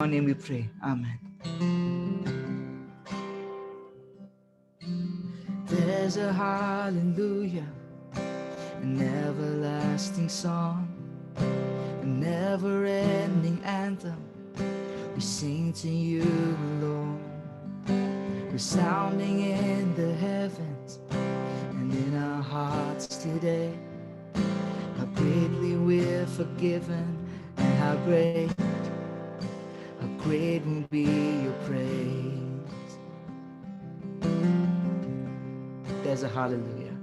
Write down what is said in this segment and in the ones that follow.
your name we pray. Amen. There's a hallelujah, an everlasting song, a never-ending anthem we sing to you alone, resounding in the heavens and in our hearts today. How greatly we're forgiven, and how great will be your praise. There's a hallelujah.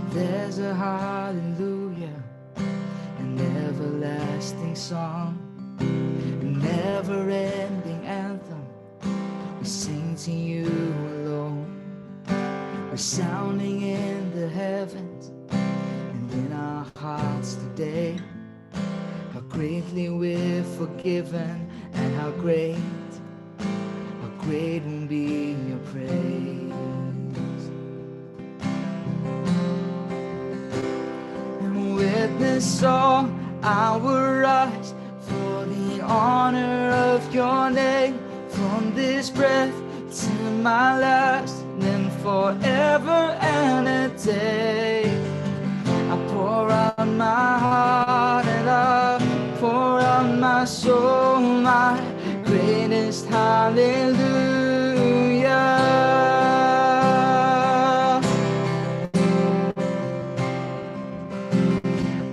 There's a hallelujah, an everlasting song, a never-ending anthem we sing to you alone, resounding in the heavens and in our hearts today. How greatly we're forgiven, and how great will be your praise. And with this song I will rise for the honor of your name, from this breath to my last, and forever and a day. I pour out my heart and I pour out my soul, my greatest hallelujah.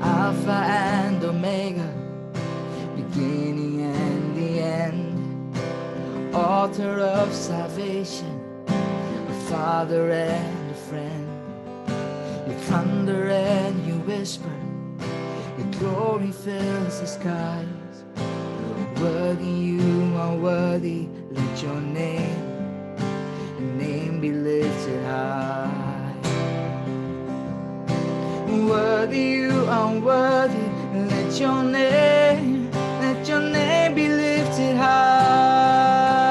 Alpha and Omega, beginning and the end, author of salvation, a father and a friend. You thunder and you whisper, your glory fills the skies. Worthy, you are worthy, let your name be lifted high. Worthy, you are worthy, let your name be lifted high.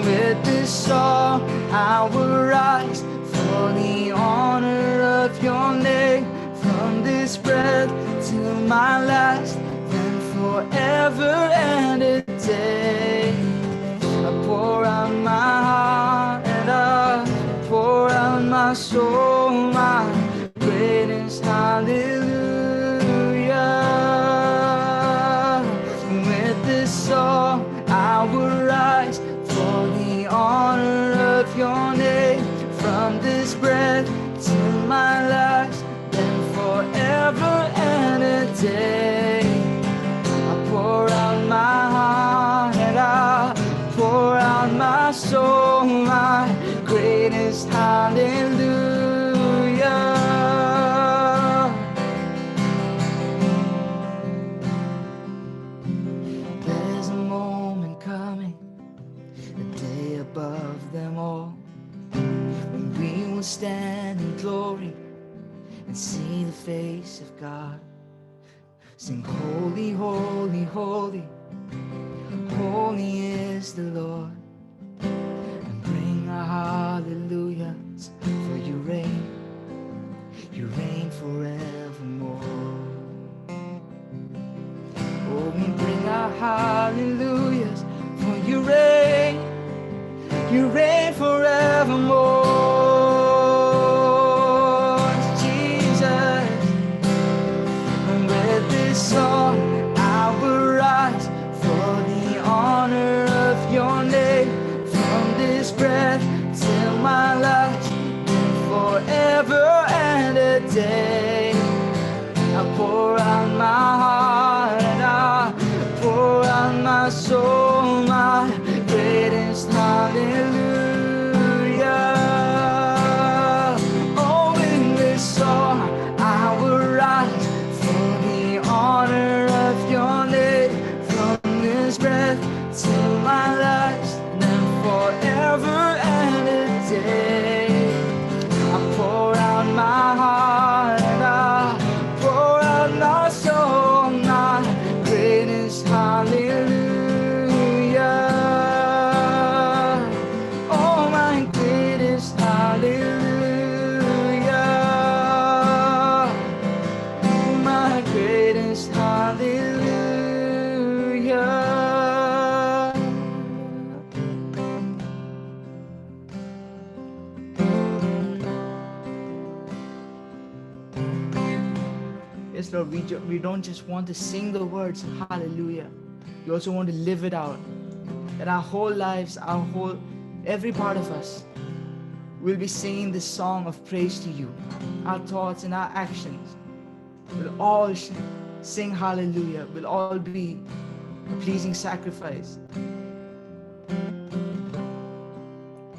With this song I will rise for the honor of your name, from this breath to my last, and forever and a day. I pour out my heart and I pour out my soul, my greatest hallelujah. With this song I will rise for the honor of your name, from this breath to my last, then forever and a day. I pour out my heart and I pour out my soul, my greatest hallelujah. There's a moment coming, a day above them all, when we will stand in glory and see the face of God. Sing holy, holy, holy, holy is the Lord, and bring our hallelujahs, for you reign forevermore. Oh, we bring our hallelujahs, for you reign forevermore. Jesus, and with this song I will rise for the honor of your name, from this breath till my last, and forever and a day. I pour out my heart and I pour out my soul, my greatest hallelujah. Oh, in this song I will rise for the honor of your name, from this breath till my last, and forever and a day. I pour out my heart and I pour out my soul, my greatest hallelujah. things, Lord, we don't just want to sing the words, hallelujah. We also want to live it out. That our whole lives, every part of us will be singing this song of praise to you. Our thoughts and our actions will all sing hallelujah, will all be a pleasing sacrifice.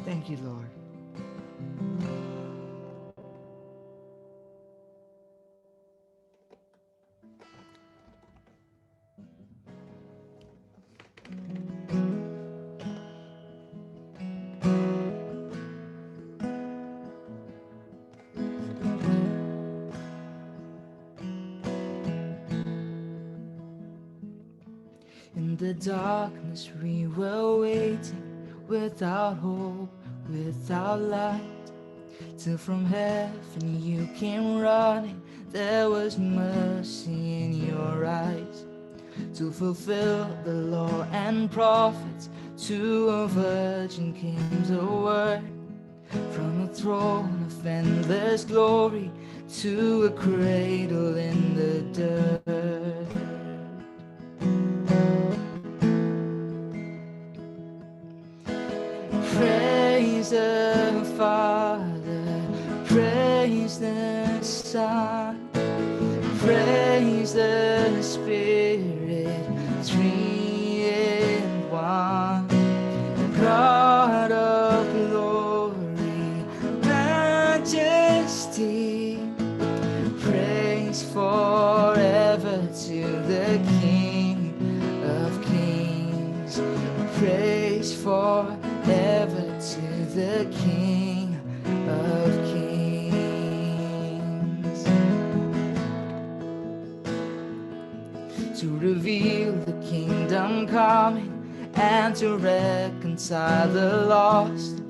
Thank you, Lord. In the darkness we were waiting, without hope, without light, till from heaven you came running. There was mercy in your eyes, to fulfill the law and prophets. To a virgin came the word, from a throne of endless glory to a cradle in the dirt. Praise the Father, praise the Son, praise the Spirit, three in one. God of glory, majesty, praise forever to the King of Kings, praise forever to the King of Kings. To reveal the kingdom coming and to reconcile the lost,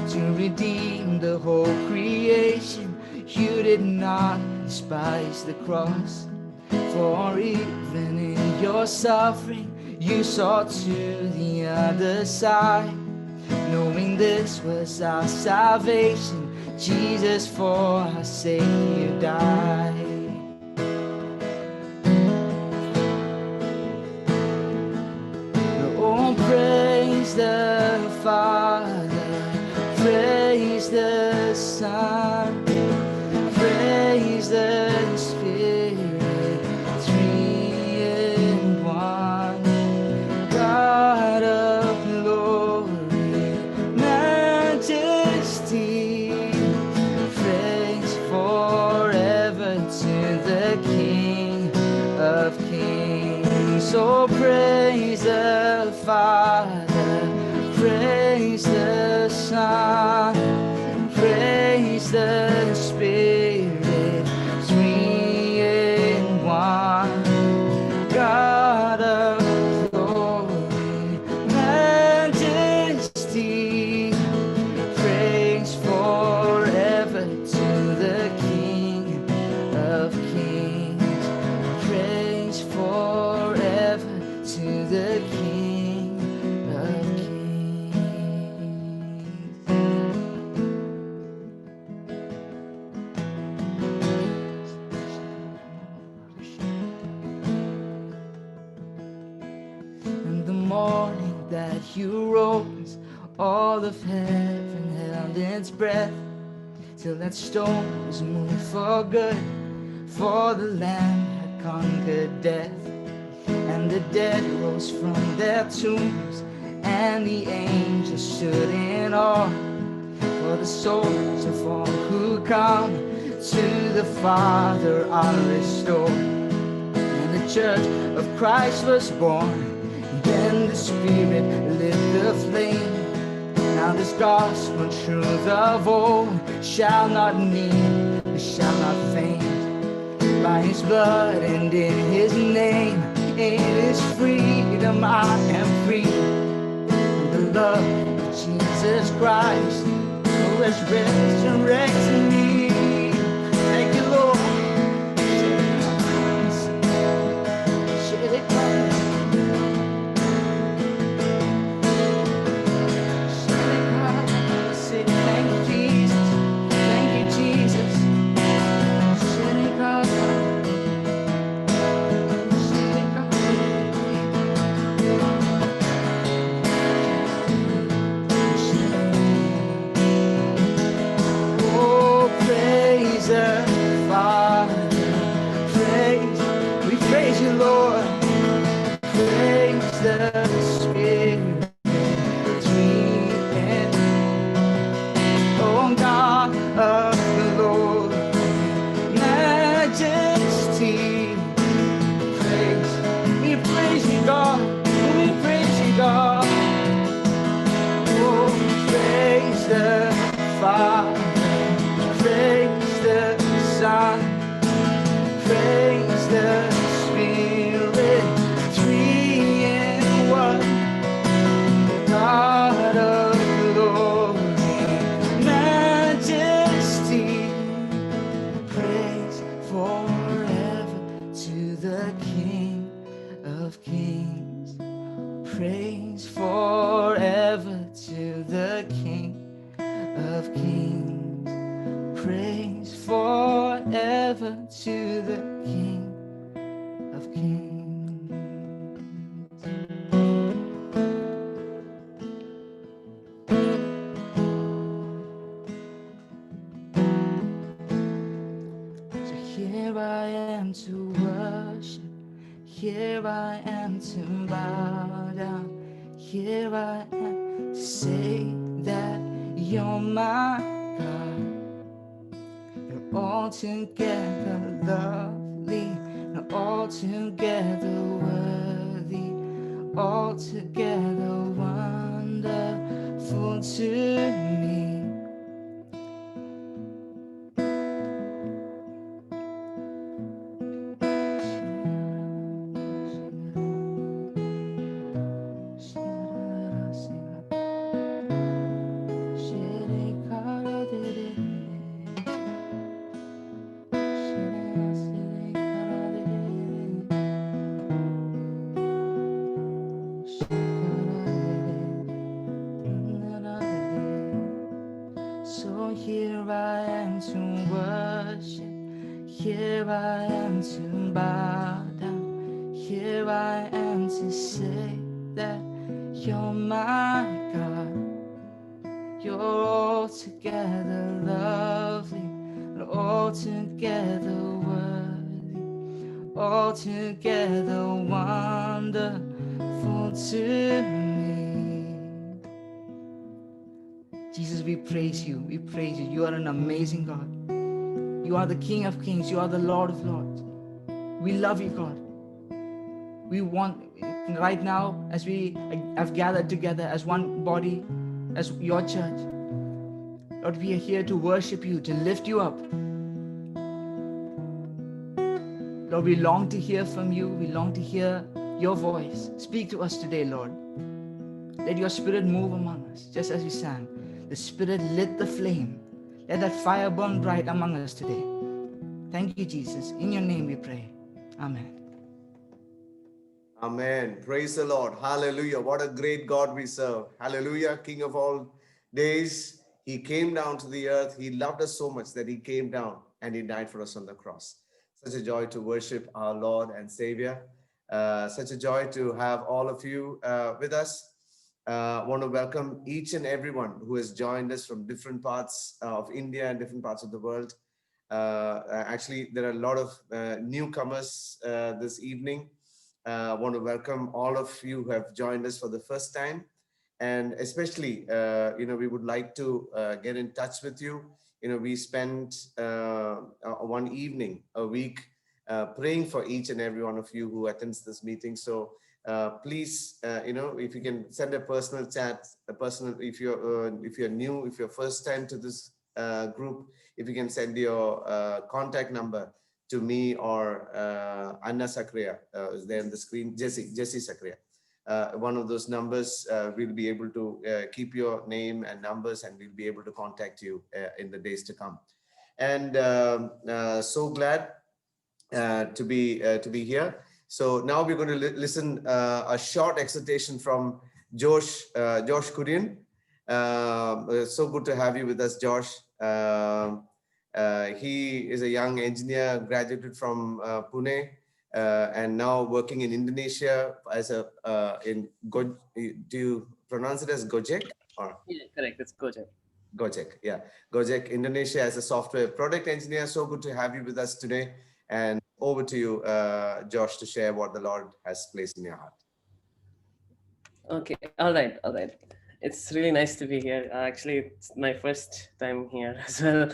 to redeem the whole creation. You did not despise the cross, for even in your suffering you saw to the other side. Knowing this was our salvation, Jesus, for our sake you died. Oh, praise the Father, praise the Son, praise the Spirit, three in one. God of glory, majesty, praise forever to the King of Kings. So praise the Father, praise the Son, praise the Spirit, three in one. God of glory, majesty, praise forever to the King of Kings, praise forever to the King of Kings. In the morning that you rose, all of heaven held its breath, till that stone was moved for good, for the Lamb had conquered death. And the dead rose from their tombs, and the angels stood in awe, for the souls of all who come to the Father are restored. And the church of Christ was born, and then the Spirit lit the flame. Now this gospel truth of old shall not need, shall not faint. By his blood and in his name, in his freedom I am free. And the love of Jesus Christ, who has resurrected me. Thank you, Lord. the Spirit, three in. Oh God of the Lord, majesty, praise. We praise you, God. We praise you, God. Oh, praise the Father, praise the Son, praise the Spirit, three in one. God of glory, majesty, praise forever to the King of Kings. Praise forever to the King of Kings. Praise forever to the King of Kings. So here I am to worship. Here I am to bow down. Here I am to say that you're my God. You're altogether lovely, you're altogether worthy, altogether wonderful to me. So here I am to worship, here I am to bow down, here I am to say that you're my God. You're altogether lovely, and altogether worthy, altogether wonderful to me. Jesus, we praise you. We praise you. You are an amazing God. You are the King of Kings. You are the Lord of Lords. We love you, God. We want, right now, as we have gathered together as one body, as your church, Lord, we are here to worship you, to lift you up. Lord, we long to hear from you. We long to hear your voice. Speak to us today, Lord. Let your Spirit move among us, just as we sang. The Spirit lit the flame. Let that fire burn bright among us today. Thank you, Jesus. In your name we pray. Amen. Amen. Praise the Lord. Hallelujah. What a great God we serve. Hallelujah. King of all days. He came down to the earth. He loved us so much that he came down and he died for us on the cross. Such a joy to worship our Lord and Savior. Such a joy to have all of you with us. Want to welcome each and everyone who has joined us from different parts of India and different parts of the world. Actually, there are a lot of newcomers this evening. I want to welcome all of you who have joined us for the first time. And especially, we would like to get in touch with you. We spend one evening a week praying for each and every one of you who attends this meeting. So please, if you can send a personal chat, if you're new, if you're first time to this group, if you can send your contact number to me or Anna Sakria, is there on the screen, Jesse Sakria. One of those numbers, we'll be able to keep your name and numbers, and we'll be able to contact you in the days to come. And so glad to be here. So now we're going to listen a short exhortation from Josh Kurian. So good to have you with us, Josh. He is a young engineer, graduated from Pune, and now working in Indonesia as do you pronounce it as Gojek? Or? Yeah, correct. It's Gojek. Gojek, yeah. Gojek, Indonesia, as a software product engineer. So good to have you with us today. And over to you, Josh, to share what the Lord has placed in your heart. Okay, all right, all right. It's really nice to be here. Actually, it's my first time here as well.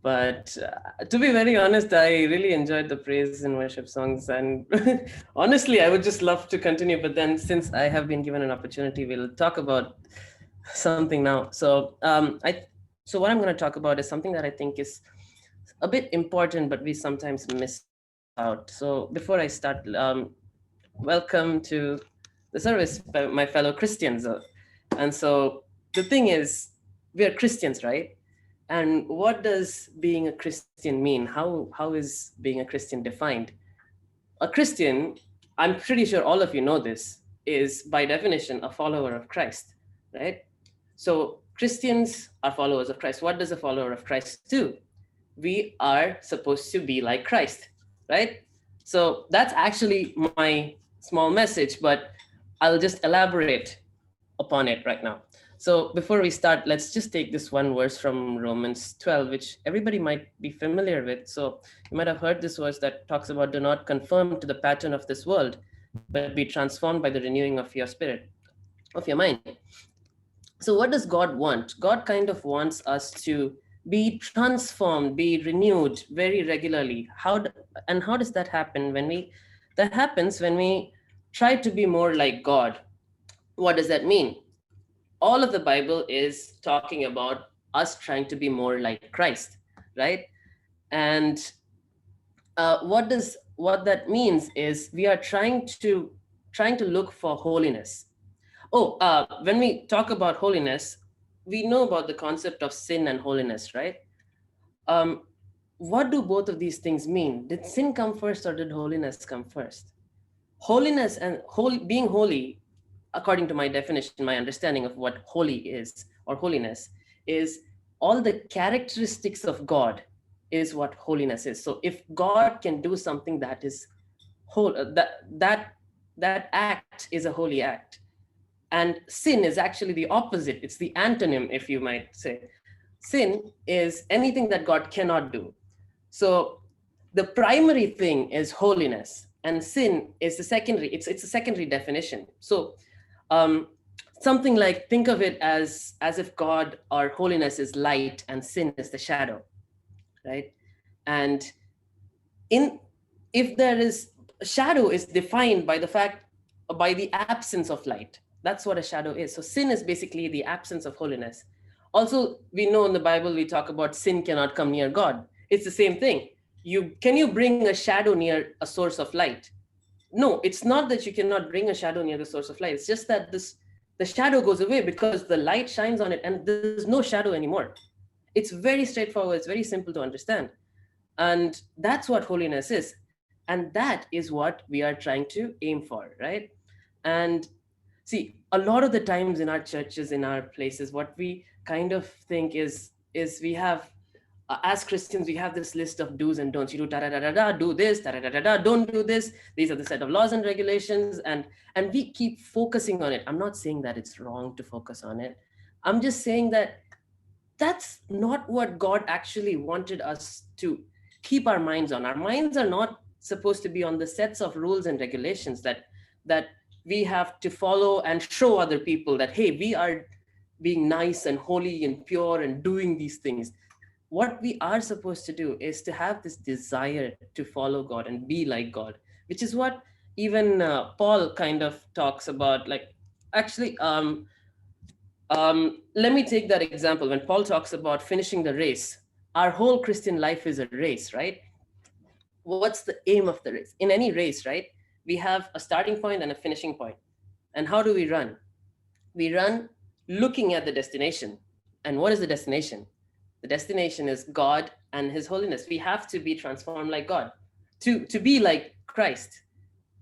But to be very honest, I really enjoyed the praise and worship songs. And honestly, I would just love to continue. But then, since I have been given an opportunity, we'll talk about something now. So what I'm going to talk about is something that I think is a bit important, but we sometimes miss out. So before I start, welcome to the service, my fellow Christians. And so the thing is, we are Christians, right? And what does being a Christian mean? How is being a Christian defined? A Christian, I'm pretty sure all of you know this, is by definition a follower of Christ, right? So Christians are followers of Christ. What does a follower of Christ do? We are supposed to be like Christ, right? So that's actually my small message, but I'll just elaborate upon it right now. So before we start, let's just take this one verse from Romans 12, which everybody might be familiar with. So you might have heard this verse that talks about, do not conform to the pattern of this world, but be transformed by the renewing of your spirit, of your mind. So what does God want? God kind of wants us to be transformed, be renewed very regularly. How does that happen? That happens when we try to be more like God. What does that mean? All of the Bible is talking about us trying to be more like Christ, right? And what that means is we are trying to look for holiness. When we talk about holiness, we know about the concept of sin and holiness, right? Um, what do both of these things mean? Did sin come first or did holiness come first? Holiness and being holy, according to my definition, my understanding of what holy is or holiness is all the characteristics of God is what holiness is. So if God can do something that is whole, that act is a holy act. And sin is actually the opposite. It's the antonym, if you might say. Sin is anything that God cannot do. So the primary thing is holiness, and sin is the secondary. It's a secondary definition. So something like, think of it as if God or holiness is light and sin is the shadow, right? And if there is, shadow is defined by the absence of light. That's what a shadow is. So sin is basically the absence of holiness. Also, we know in the Bible we talk about sin cannot come near God. It's the same thing. Can you bring a shadow near a source of light? No, it's not that you cannot bring a shadow near the source of light. It's just that the shadow goes away because the light shines on it and there's no shadow anymore. It's very straightforward. It's very simple to understand. And that's what holiness is. And that is what we are trying to aim for, right? And see, a lot of the times in our churches, in our places, what we kind of think is we have, as Christians, we have this list of do's and don'ts. You do da da da da da, do this, da da da da da, don't do this. These are the set of laws and regulations, and we keep focusing on it. I'm not saying that it's wrong to focus on it. I'm just saying that that's not what God actually wanted us to keep our minds on. Our minds are not supposed to be on the sets of rules and regulations that we have to follow and show other people that, hey, we are being nice and holy and pure and doing these things. What we are supposed to do is to have this desire to follow God and be like God, which is what even Paul kind of talks about. Like, actually, let me take that example. When Paul talks about finishing the race, our whole Christian life is a race, right? What's the aim of the race? In any race, right? We have a starting point and a finishing point. And how do we run? We run looking at the destination. And what is the destination? The destination is God and his holiness. We have to be transformed like God, to be like Christ.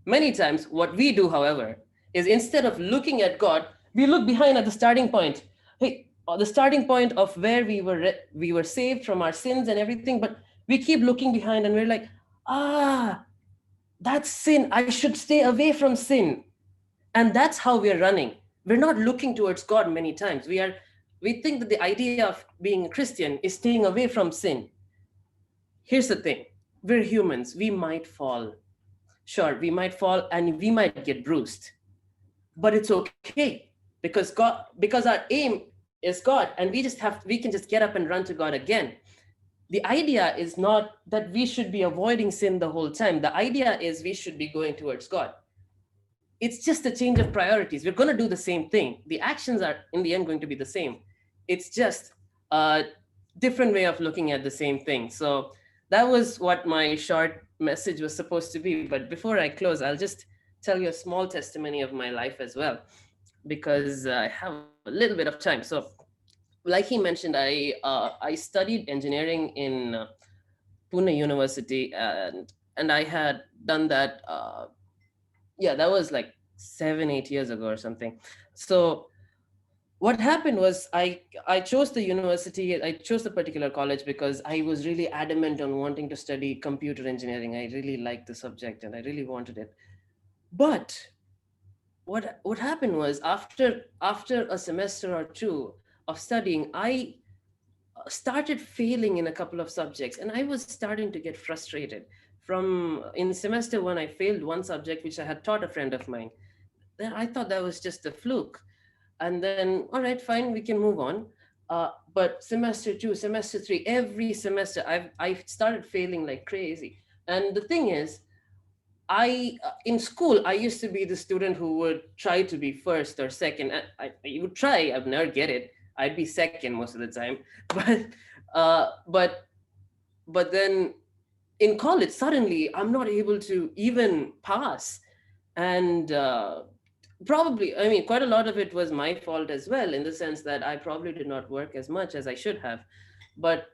Many times, what we do, however, is instead of looking at God, we look behind at the starting point. Hey, the starting point of where we were saved from our sins and everything, but we keep looking behind and we're like, that's sin. I should stay away from sin. And that's how we're running. We're not looking towards God many times. We think that the idea of being a Christian is staying away from sin. Here's the thing. We're humans. We might fall. Sure, we might fall and we might get bruised. but it's okay because our aim is God, and we can just get up and run to God again. The idea is not that we should be avoiding sin the whole time. The idea is we should be going towards God. It's just a change of priorities. We're going to do the same thing. The actions are in the end going to be the same. It's just a different way of looking at the same thing. So that was what my short message was supposed to be. But before I close, I'll just tell you a small testimony of my life as well, because I have a little bit of time. So like he mentioned, I studied engineering in Pune University, and I had done that. Yeah, that was like 7 8 years ago or something. So what happened was I chose the university. I chose the particular college because I was really adamant on wanting to study computer engineering. I really liked the subject and I really wanted it. But what happened was after a semester or two of studying, I started failing in a couple of subjects and I was starting to get frustrated. From in semester one, I failed one subject which I had taught a friend of mine. Then I thought that was just a fluke. And then, all right, fine, we can move on. But semester two, semester three, every semester, I started failing like crazy. And the thing is, in school, I used to be the student who would try to be first or second. I would try, I would never get it. I'd be second most of the time. But uh, but but then in college, suddenly I'm not able to even pass. And probably, I mean, quite a lot of it was my fault as well, in the sense that I probably did not work as much as I should have. But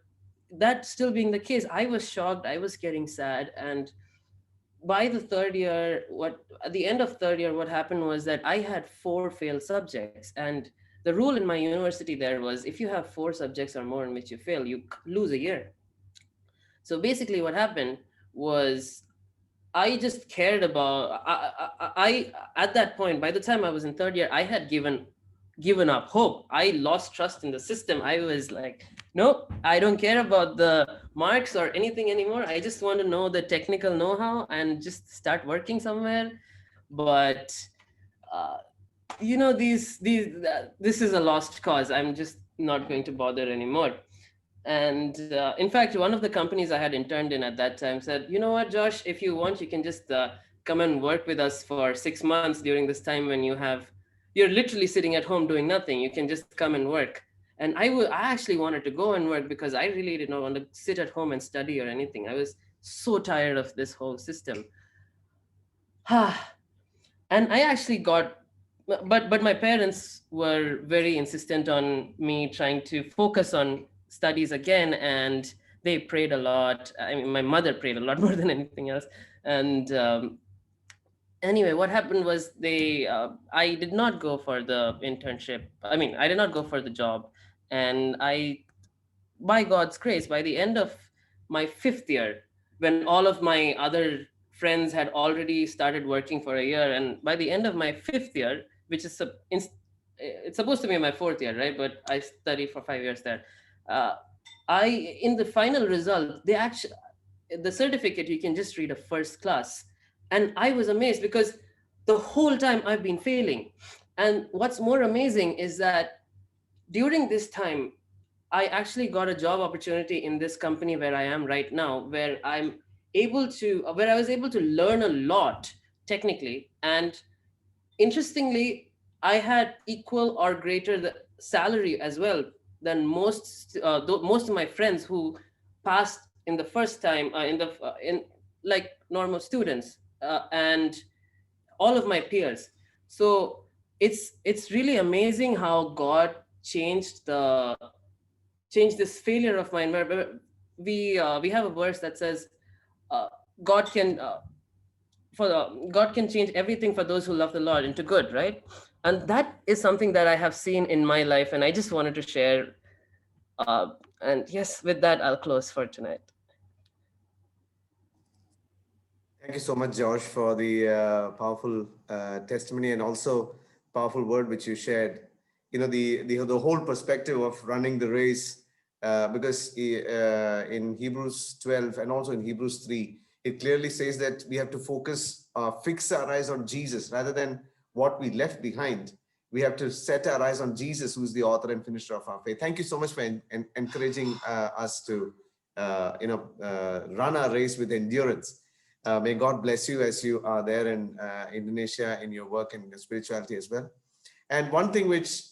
that still being the case, I was shocked, I was getting sad. And by the third year, what at the end of third year, what happened was that I had 4 failed subjects. And the rule in my university there was, if you have 4 subjects or more in which you fail, you lose a year. So basically what happened was, I just cared about I at that point, by the time I was in third year, I had given up hope. I lost trust in the system. I was like, nope, I don't care about the marks or anything anymore. I just want to know the technical know-how and just start working somewhere. But uh, this is a lost cause. I'm just not going to bother anymore. And in fact, one of the companies I had interned in at that time said, you know what, Josh, if you want, you can just come and work with us for 6 months during this time when you're literally sitting at home doing nothing. You can just come and work. And I actually wanted to go and work because I really did not want to sit at home and study or anything. I was so tired of this whole system. And I actually got, but my parents were very insistent on me trying to focus on studies again, and they prayed a lot. I mean, my mother prayed a lot more than anything else. And anyway, what happened was I did not go for the internship. I mean, I did not go for the job. And by God's grace, by the end of my 5th year, when all of my other friends had already started working for a year, and by the end of my 5th year, which is it's supposed to be my 4th year, right? But I studied for 5 years there. Uh, in the final result, the certificate, you can just read a first class. And I was amazed because the whole time I've been failing. And what's more amazing is that during this time, I actually got a job opportunity in this company where I am right now, where I was able to learn a lot technically. And interestingly, I had equal or greater the salary as well than most of my friends who passed in the first time in like normal students, and all of my peers. So it's really amazing how God changed this failure of mine. Where we have a verse that says, uh, God can God can change everything for those who love the Lord into good, right? And that is something that I have seen in my life, and I just wanted to share. And yes, with that, I'll close for tonight. Thank you so much, Josh, for the powerful testimony and also powerful word which you shared. You know, the whole perspective of running the race, because in Hebrews 12 and also in Hebrews 3, it clearly says that we have to fix our eyes on Jesus rather than what we left behind. We have to set our eyes on Jesus, who is the author and finisher of our faith. Thank you so much for encouraging us to, run our race with endurance. May God bless you as you are there in Indonesia in your work and your spirituality as well. And one thing which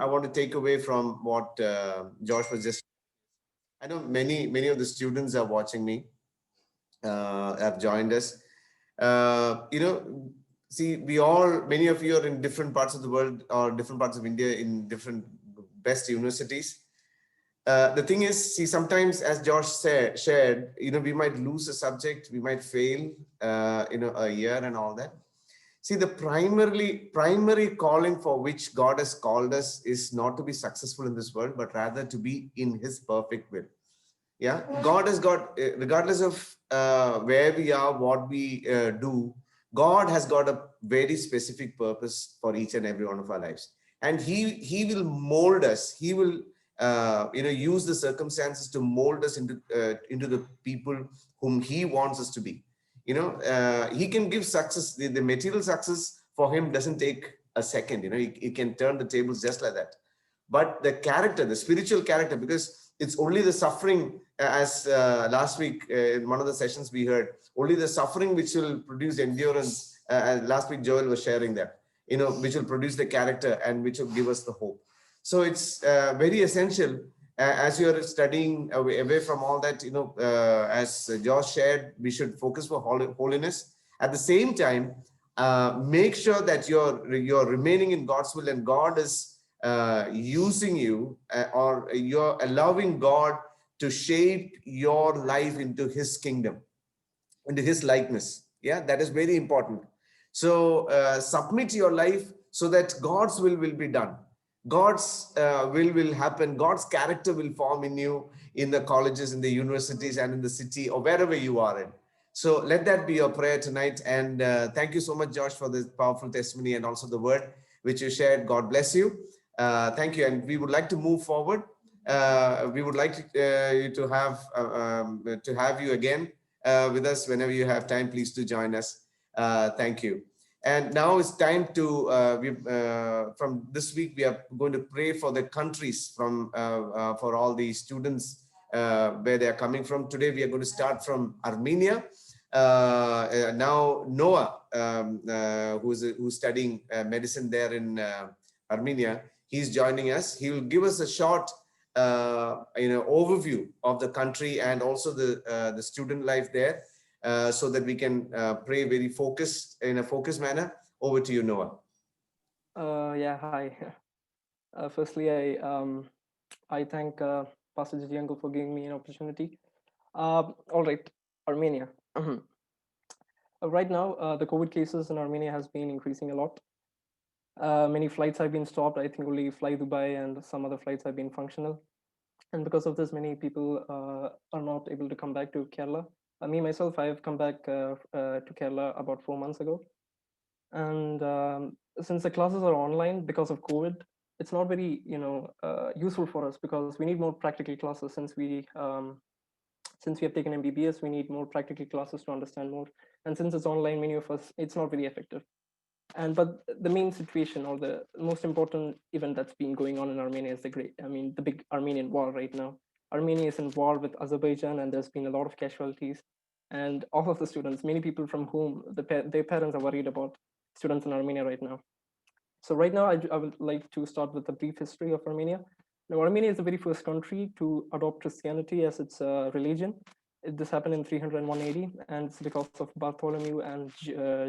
I want to take away from what Josh was just, I know many of the students are watching me, have joined us. See, many of you are in different parts of the world or different parts of India in different best universities. The thing is, see, sometimes, as Josh shared, we might lose a subject, we might fail, a year and all that. See, the primary calling for which God has called us is not to be successful in this world, but rather to be in His perfect will. Yeah, God has got, regardless of where we are, what we do, God has got a very specific purpose for each and every one of our lives, and He will mold us. He will use the circumstances to mold us into the people whom He wants us to be. He can give success. The material success for Him doesn't take a second. He can turn the tables just like that. But the character, the spiritual character, because it's only the suffering, as last week in one of the sessions we heard, only the suffering which will produce endurance. Last week Joel was sharing that, which will produce the character and which will give us the hope. So it's very essential as you are studying away from all that, as Josh shared, we should focus for holiness. At the same time, make sure that you're remaining in God's will, and God is using you, or you're allowing God to shape your life into His kingdom, into His likeness. Yeah, that is very important. So submit your life so that God's will be done. God's will happen. God's character will form in you, in the colleges, in the universities, and in the city, or wherever you are in. So let that be your prayer tonight. And thank you so much, Josh, for this powerful testimony and also the word which you shared. God bless you. Thank you. And we would like to move forward. We would like you to have you again with us whenever you have time. Please do join us. Thank you. And now it's time to, from this week, we are going to pray for the countries for all the students where they are coming from. Today, we are going to start from Armenia. Now, Noah, who's studying medicine there in Armenia, he's joining us. He will give us a short overview of the country and also the student life there. So that we can pray very focused, in a focused manner. Over to you, Noah. Yeah, hi. Firstly, I thank Pastor Gigi Uncle for giving me an opportunity. All right, Armenia. Right now, the COVID cases in Armenia has been increasing a lot. Many flights have been stopped. I think only Fly Dubai and some other flights have been functional. And because of this, many people are not able to come back to Kerala. Me, myself, I've come back to Kerala about 4 months ago. And since the classes are online because of COVID, it's not very useful for us, because we need more practical classes. Since we have taken MBBS, we need more practical classes to understand more. And since it's online, many of us, it's not very effective. But the main situation, or the most important event that's been going on in Armenia is the big Armenian war right now. Armenia is in war with Azerbaijan, and there's been a lot of casualties. And all of the students, many people from whom their parents are worried about students in Armenia right now. So right now, I would like to start with a brief history of Armenia. Now, Armenia is the very first country to adopt Christianity as its religion. This happened in 301 AD, and it's because of Bartholomew and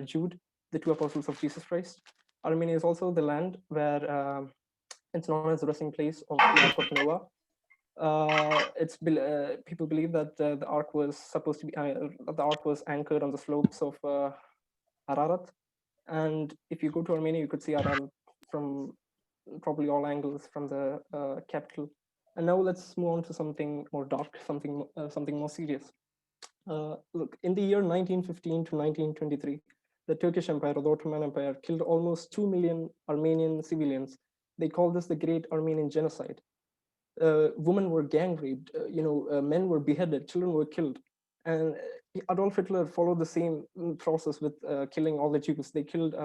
Jude, the two apostles of Jesus Christ. Armenia is also the land where it's known as the resting place of the Ark of Noah. People believe that the ark was supposed to be the ark was anchored on the slopes of Ararat, and if you go to Armenia, you could see Ararat from probably all angles from the capital. And now let's move on to something more dark, something more serious. Look, in the year 1915 to 1923, the Turkish Empire, or the Ottoman Empire, killed almost 2 million Armenian civilians. They call this the Great Armenian Genocide. Women were gang raped, men were beheaded, children were killed. And Adolf Hitler followed the same process with killing all the Jews. They killed,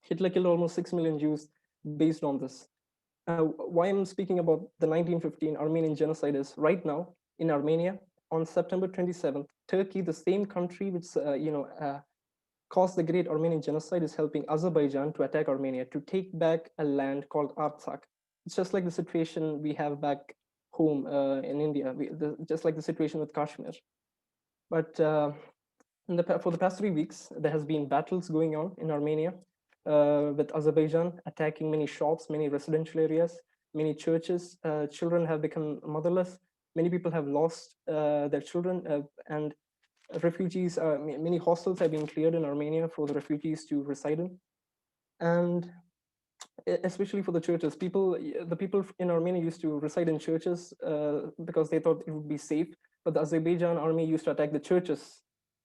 Hitler killed almost 6 million Jews based on this. Why I'm speaking about the 1915 Armenian genocide is right now in Armenia on September 27th, Turkey, the same country which caused the Great Armenian Genocide, is helping Azerbaijan to attack Armenia to take back a land called Artsakh. It's just like the situation we have back home in India, just like the situation with Kashmir. But for the past 3 weeks, there has been battles going on in Armenia with Azerbaijan attacking many shops, many residential areas, many churches. Children have become motherless. Many people have lost their children, and refugees. Many hostels have been cleared in Armenia for the refugees to reside in, and especially for the churches. The people in Armenia used to reside in churches because they thought it would be safe. But the Azerbaijan army used to attack the churches.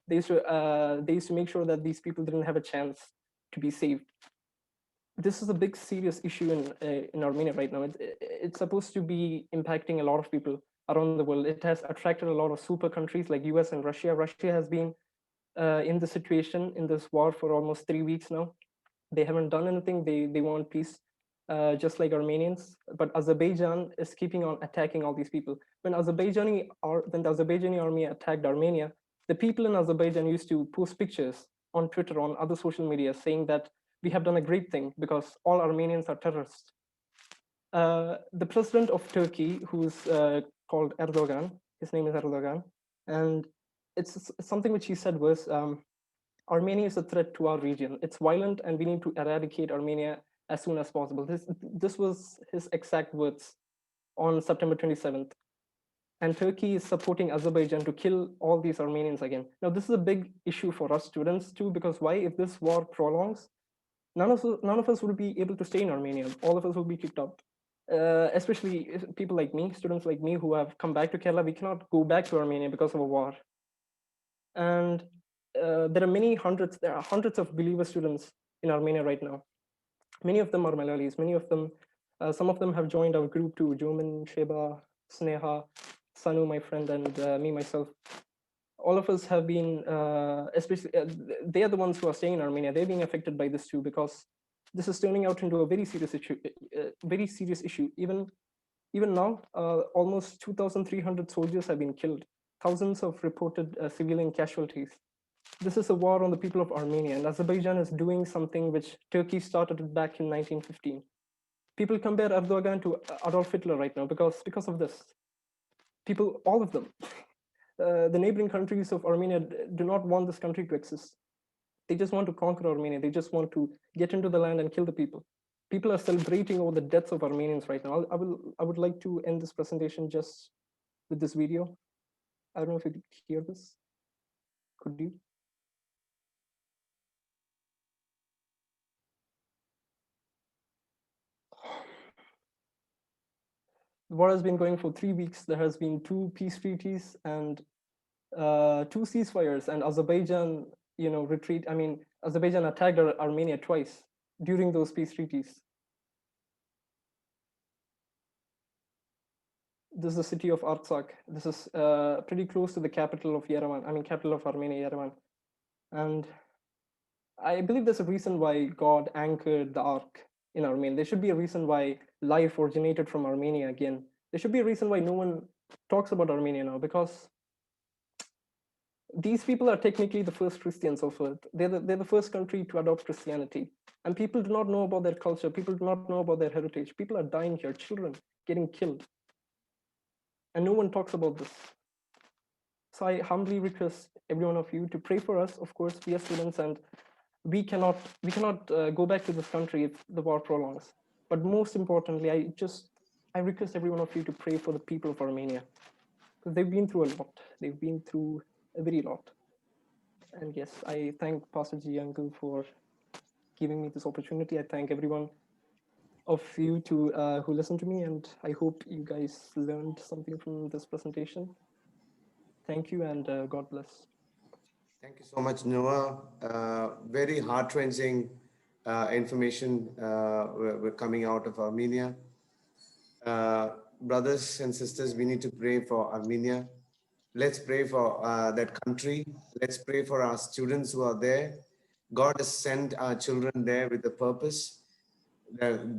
They used to make sure that these people didn't have a chance to be saved. This is a big, serious issue in Armenia right now. It's supposed to be impacting a lot of people around the world. It has attracted a lot of super countries like US and Russia. Russia has been in the situation, in this war, for almost 3 weeks now. They haven't done anything. They want peace, just like Armenians. But Azerbaijan is keeping on attacking all these people. When the Azerbaijani army attacked Armenia, the people in Azerbaijan used to post pictures on Twitter, on other social media, saying that we have done a great thing because all Armenians are terrorists. The president of Turkey, who's called Erdogan, his name is Erdogan, and it's something which he said was, Armenia is a threat to our region. It's violent, and we need to eradicate Armenia as soon as possible. This was his exact words on September 27th. And Turkey is supporting Azerbaijan to kill all these Armenians again. Now, this is a big issue for us students too, because why? If this war prolongs, none of us will be able to stay in Armenia. All of us will be kicked out. Especially people like me, students like me who have come back to Kerala, we cannot go back to Armenia because of a war. And there are hundreds of believer students in Armenia right now. Many of them are Malayalis. Some of them have joined our group too. Jomin, Sheba, Sneha, Sanu, my friend, and me, myself. All of us have been, especially, they are the ones who are staying in Armenia. They're being affected by this too, because this is turning out into a very serious issue. Even now, almost 2,300 soldiers have been killed. Thousands of reported civilian casualties. This is a war on the people of Armenia, and Azerbaijan is doing something which Turkey started back in 1915. People compare Erdogan to Adolf Hitler right now because of this. People, all of them, the neighboring countries of Armenia do not want this country to exist. They just want to conquer Armenia. They just want to get into the land and kill the people. People are celebrating over the deaths of Armenians right now. I would like to end this presentation just with this video. I don't know if you could hear this. Could you? The war has been going for 3 weeks. There has been 2 peace treaties and 2 ceasefires, and Azerbaijan, Azerbaijan attacked Armenia twice during those peace treaties. This is the city of Artsakh. This is pretty close to the capital of Yerevan. Capital of Armenia, Yerevan. And I believe there's a reason why God anchored the ark in Armenia. There should be a reason why life originated from Armenia again. There should be a reason why no one talks about Armenia now, because these people are technically the first Christians of Earth. They're the first country to adopt Christianity. And people do not know about their culture. People do not know about their heritage. People are dying here, children getting killed. And no one talks about this. So I humbly request every one of you to pray for us. Of course, we are students, and we cannot go back to this country if the war prolongs. But most importantly, I request every one of you to pray for the people of Armenia, because they've been through a lot. They've been through a very lot. And yes, I thank Pastor G. Uncle for giving me this opportunity. I thank everyone of you who listened to me, and I hope you guys learned something from this presentation. Thank you, and God bless. Thank you so much, Noah. Very heart-wrenching information we're coming out of Armenia. Brothers and sisters, we need to pray for Armenia. Let's pray for that country. Let's pray for our students who are there. God has sent our children there with a purpose.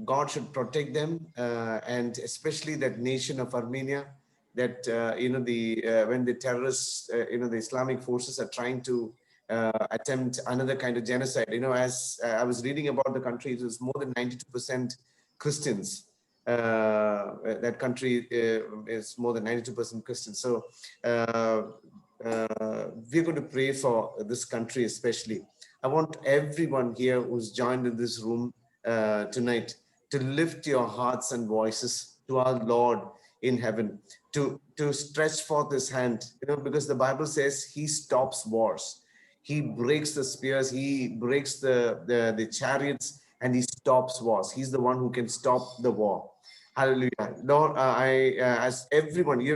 God should protect them, and especially that nation of Armenia. That when the terrorists, the Islamic forces are trying to attempt another kind of genocide. As I was reading about the country, it was more than 92% Christians. That country is more than 92% Christian. So we're going to pray for this country especially. I want everyone here who's joined in this room tonight to lift your hearts and voices to our Lord in heaven, to stretch forth his hand, because the Bible says he stops wars. He breaks the spears, he breaks the chariots, and he stops wars. He's the one who can stop the war. Hallelujah. Lord, as everyone, he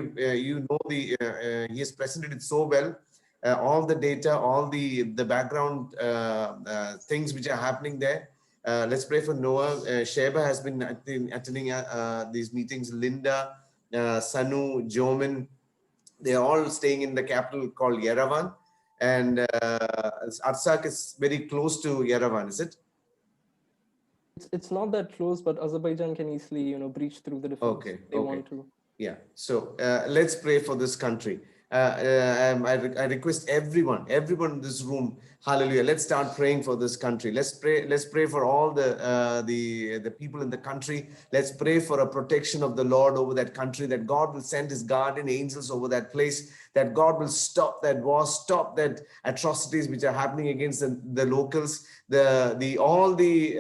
has presented it so well. All the data, all the background things which are happening there. Let's pray for Noah. Sheba has been attending these meetings. Linda, Sanu, Jomin, they are all staying in the capital called Yerevan. And Artsakh is very close to Yerevan, is it? It's not that close, but Azerbaijan can easily, breach through the defense. Okay. They want to. Yeah. So let's pray for this country. I request everyone in this room, hallelujah, let's start praying for this country. Let's pray for all the people in the country. Let's pray for a protection of the Lord over that country, that God will send his guardian angels over that place, that God will stop that war, stop that atrocities which are happening against the locals, all the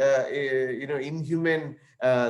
inhuman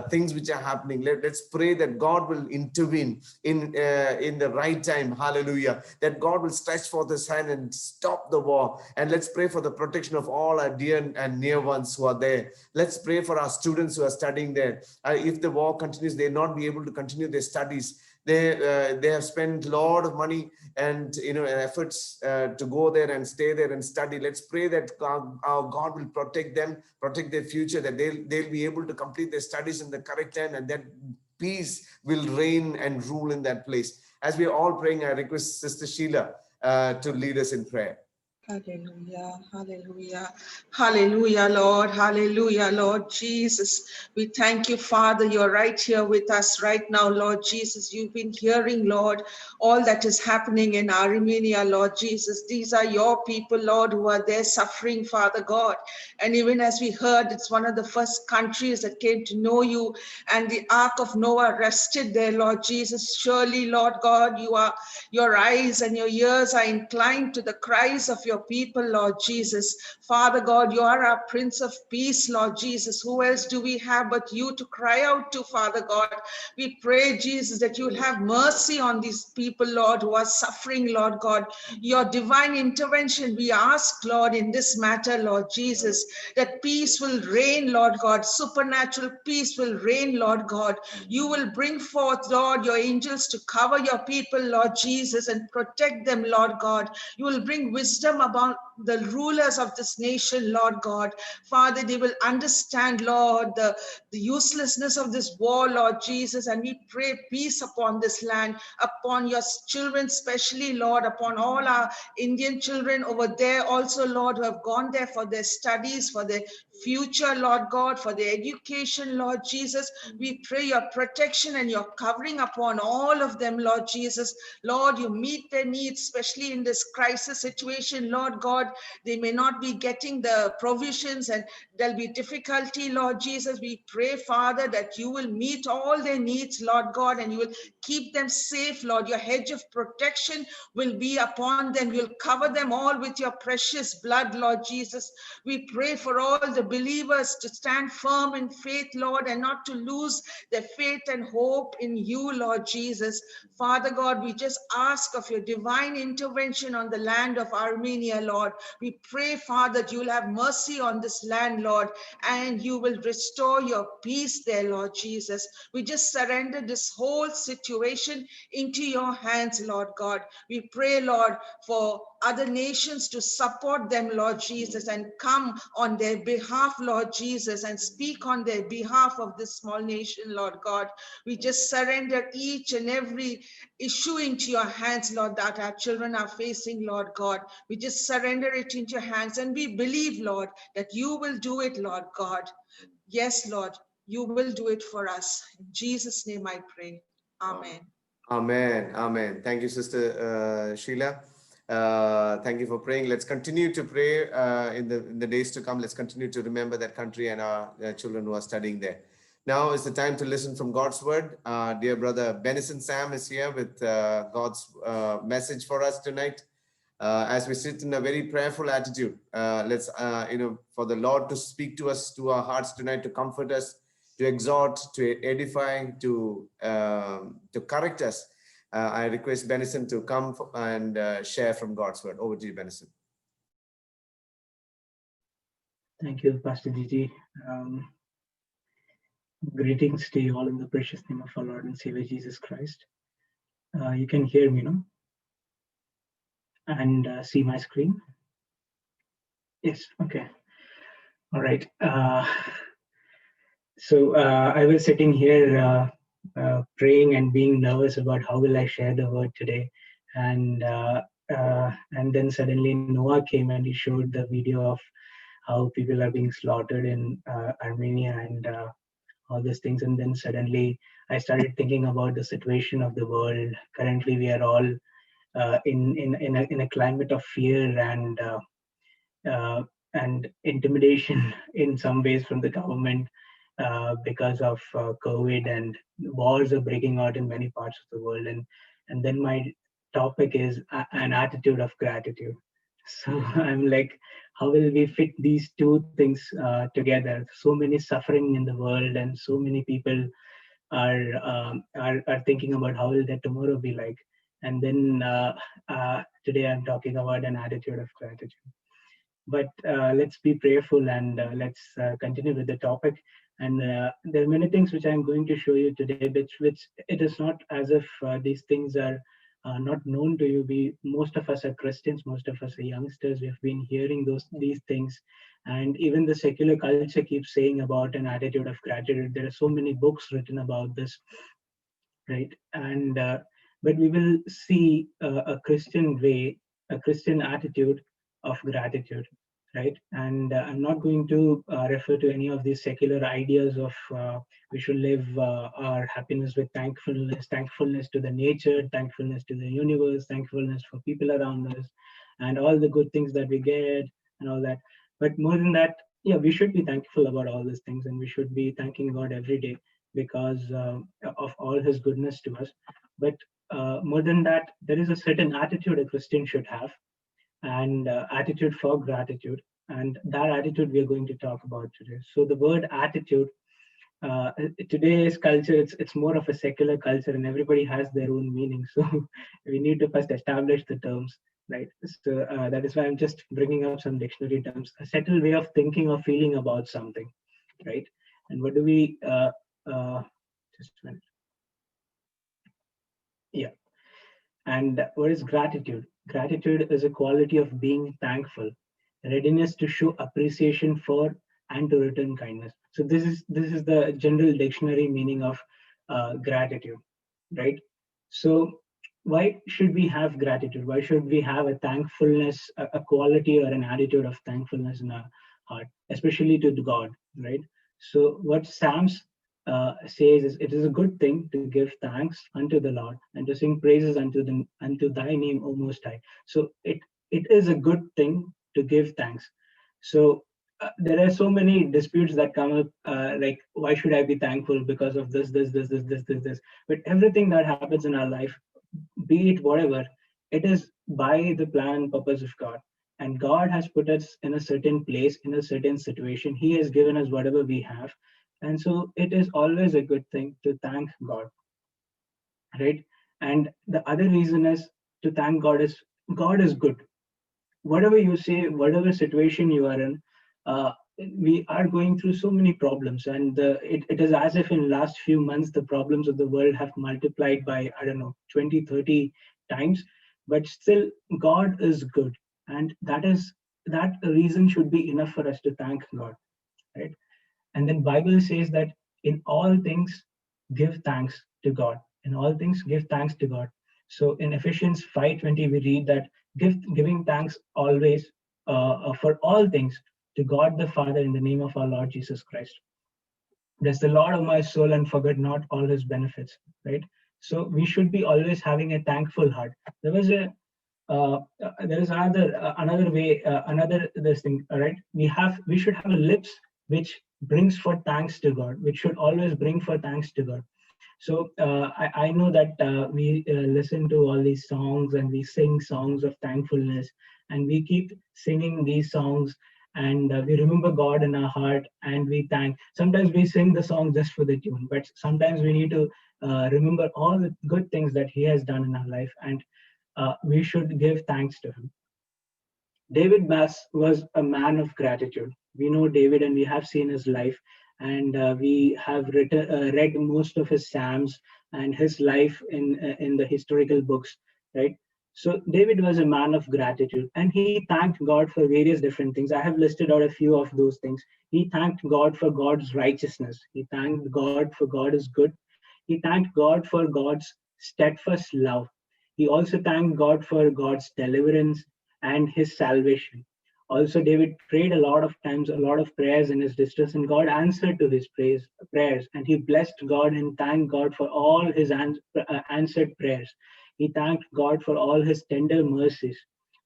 things which are happening. Let's pray that God will intervene in the right time. Hallelujah. That God will stretch forth his hand and stop the war. And let's pray for the protection of all our dear and near ones who are there. Let's pray for our students who are studying there. If the war continues, they will not be able to continue their studies. They have spent a lot of money and efforts to go there and stay there and study. Let's pray that our God will protect them, protect their future, that they'll be able to complete their studies in the correct time, and that peace will reign and rule in that place. As we are all praying, I request Sister Sheila to lead us in prayer. Hallelujah, hallelujah, hallelujah, Lord, hallelujah, Lord Jesus. We thank you, Father. You're right here with us right now, Lord Jesus. You've been hearing, Lord, all that is happening in Armenia, Lord Jesus. These are your people, Lord, who are there suffering, Father God. And even as we heard, it's one of the first countries that came to know you, and the Ark of Noah rested there, Lord Jesus. Surely, Lord God, your eyes and your ears are inclined to the cries of your people, Lord Jesus. Father God, you are our Prince of Peace, Lord Jesus. Who else do we have but you to cry out to, Father God? We pray, Jesus, that you'll have mercy on these people, Lord, who are suffering, Lord God. Your divine intervention, we ask, Lord, in this matter, Lord Jesus, that peace will reign, Lord God. Supernatural peace will reign, Lord God. You will bring forth, Lord, your angels to cover your people, Lord Jesus, and protect them, Lord God. You will bring wisdom about the rulers of this nation, Lord God. Father, they will understand, Lord, the uselessness of this war, Lord Jesus, and we pray peace upon this land, upon your children, especially, Lord, upon all our Indian children over there also, Lord, who have gone there for their studies, for their future, Lord God, for their education, Lord Jesus. We pray your protection and your covering upon all of them, Lord Jesus. Lord, you meet their needs, especially in this crisis situation, Lord God. They may not be getting the provisions and there'll be difficulty, Lord Jesus. We pray, Father, that you will meet all their needs, Lord God, and you will keep them safe, Lord. Your hedge of protection will be upon them. You'll cover them all with your precious blood, Lord Jesus. We pray for all the believers to stand firm in faith, Lord, and not to lose their faith and hope in you, Lord Jesus. Father God, we just ask of your divine intervention on the land of Armenia, Lord. We pray, Father, that you will have mercy on this land, Lord, and you will restore your peace there, Lord Jesus. We just surrender this whole situation into your hands, Lord God. We pray, Lord, for other nations to support them, Lord Jesus, and come on their behalf, Lord Jesus, and speak on their behalf of this small nation, Lord God. We just surrender each and every issue into your hands, Lord, that our children are facing, Lord God. We just surrender it into your hands, and we believe, Lord, that you will do it, Lord God. Yes, Lord, you will do it for us. In Jesus' name I pray. Amen. Amen. Amen. Thank you, Sister Sheila. Thank you for praying. Let's continue to pray in the days to come. Let's continue to remember that country and our children who are studying there. Now is the time to listen from God's word. Dear brother Benison Sam is here with God's message for us tonight. As we sit in a very prayerful attitude, let's for the Lord to speak to us, to our hearts tonight, to comfort us, to exhort, to edify, to correct us. I request Benison to come and share from God's word. Over to you, Benison. Thank you, Pastor Gigi. Greetings to you all in the precious name of our Lord and Savior Jesus Christ. You can hear me, no? And see my screen? Yes, okay. All right. So I was sitting here praying and being nervous about how will I share the word today. And then suddenly Noah came and he showed the video of how people are being slaughtered in Armenia and all these things. And then suddenly I started thinking about the situation of the world. Currently, we are all in a climate of fear and intimidation in some ways from the government because of COVID, and wars are breaking out in many parts of the world. And then my topic is an attitude of gratitude. So I'm like, how will we fit these two things together? So many suffering in the world, and so many people are thinking about how will their tomorrow be like. And then today I'm talking about an attitude of gratitude. But let's be prayerful and let's continue with the topic. And there are many things which I'm going to show you today, which it is not as if these things are not known to you. Most of us are Christians, most of us are youngsters. We have been hearing these things, and even the secular culture keeps saying about an attitude of gratitude. There are so many books written about this, right? And but we will see a Christian way, a Christian attitude of gratitude, right? And I'm not going to refer to any of these secular ideas of we should live our happiness with thankfulness to the nature, thankfulness to the universe, thankfulness for people around us, and all the good things that we get and all that. But more than that, yeah, we should be thankful about all these things, and we should be thanking God every day because of all his goodness to us. But more than that, there is a certain attitude a Christian should have, and attitude for gratitude, and that attitude we are going to talk about today. So the word attitude, today's culture, it's more of a secular culture, and everybody has their own meaning. So we need to first establish the terms, right? So that is why I'm just bringing up some dictionary terms. A settled way of thinking or feeling about something, right? And what do we just a minute. Yeah. And what is gratitude? Gratitude is a quality of being thankful, readiness to show appreciation for and to return kindness. So this is the general dictionary meaning of gratitude, right? So why should we have gratitude? Why should we have a thankfulness, a quality or an attitude of thankfulness in our heart, especially to God, right? So what Psalms says is, it is a good thing to give thanks unto the Lord and to sing praises unto thy name, O Most High. So it is a good thing to give thanks. So there are so many disputes that come up, like, why should I be thankful because of this. But everything that happens in our life, be it whatever, it is by the plan and purpose of God. And God has put us in a certain place, in a certain situation. He has given us whatever we have. And so it is always a good thing to thank God, right? And the other reason is to thank God is good. Whatever you say, whatever situation you are in, we are going through so many problems, and it is as if in last few months the problems of the world have multiplied by, I don't know, 20, 30 times. but still God is good, and that reason should be enough for us to thank God, right? And then Bible says that in all things give thanks to God. In all things give thanks to God. So in Ephesians 5:20 we read that giving thanks always for all things to God the Father in the name of our Lord Jesus Christ. Bless the Lord of my soul and forget not all his benefits, right? So we should be always having a thankful heart. There is another way, another this thing, all right? We should have a lips which brings for thanks to God, which should always bring for thanks to God. So I know that we listen to all these songs and we sing songs of thankfulness, and we keep singing these songs, and we remember God in our heart and we thank. Sometimes we sing the song just for the tune, but sometimes we need to remember all the good things that He has done in our life, and we should give thanks to Him. David Bass was a man of gratitude. We know David and we have seen his life, and we have read most of his Psalms and his life in the historical books, right? So David was a man of gratitude, and he thanked God for various different things. I have listed out a few of those things. He thanked God for God's righteousness. He thanked God for God is good. He thanked God for God's steadfast love. He also thanked God for God's deliverance and his salvation. Also, David prayed a lot of times, a lot of prayers in his distress, and God answered to his prayers. And he blessed God and thanked God for all his answered prayers. He thanked God for all his tender mercies.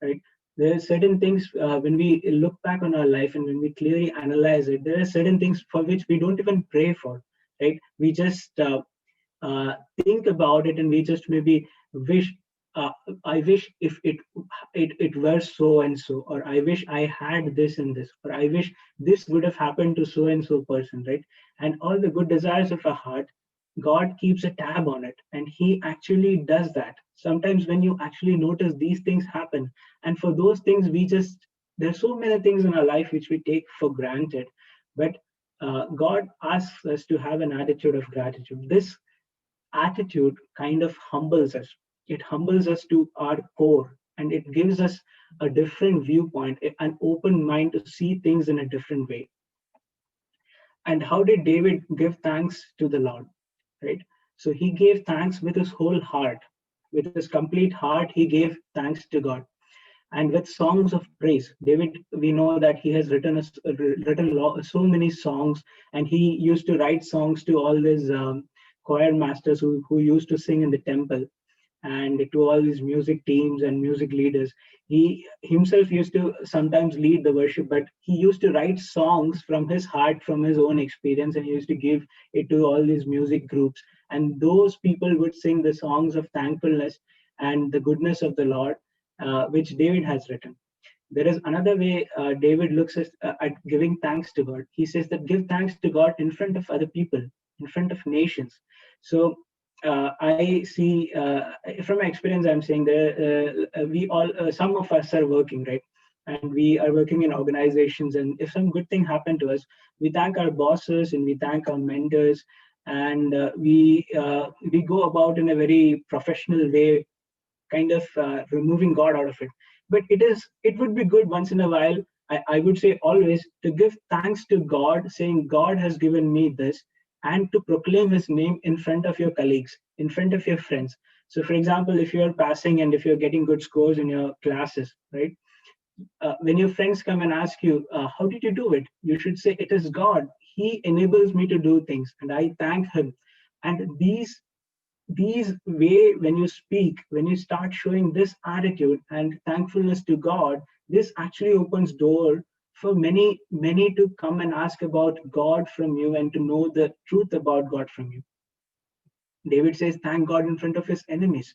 Right? There are certain things when we look back on our life and when we clearly analyze it, there are certain things for which we don't even pray for. Right? We just think about it, and we just maybe wish. I wish if it were so and so, or I wish I had this and this, or I wish this would have happened to so and so person, right? And all the good desires of our heart, God keeps a tab on it, and He actually does that. Sometimes when you actually notice these things happen, and for those things there's so many things in our life which we take for granted, but God asks us to have an attitude of gratitude. This attitude kind of humbles us. It humbles us to our core, and it gives us a different viewpoint, an open mind to see things in a different way. And how did David give thanks to the Lord? Right? So he gave thanks with his whole heart. With his complete heart, he gave thanks to God. And with songs of praise, David, we know that he has written so many songs, and he used to write songs to all these choir masters who used to sing in the temple, and to all these music teams and music leaders. He himself used to sometimes lead the worship, but he used to write songs from his heart, from his own experience, and he used to give it to all these music groups. And those people would sing the songs of thankfulness and the goodness of the Lord, which David has written. There is another way David looks at giving thanks to God. He says that give thanks to God in front of other people, in front of nations. So I see from my experience, I'm saying that we all, some of us are working, right? And we are working in organizations. And if some good thing happened to us, we thank our bosses and we thank our mentors, and we go about in a very professional way, kind of removing God out of it. But it would be good once in a while, I would say always, to give thanks to God, saying God has given me this, and to proclaim his name in front of your colleagues, in front of your friends. So for example, if you're passing and if you're getting good scores in your classes, right? When your friends come and ask you, how did you do it? You should say, it is God. He enables me to do things, and I thank him. And these way, when you speak, when you start showing this attitude and thankfulness to God, this actually opens door for many to come and ask about God from you and to know the truth about God from you. David says thank God in front of his enemies,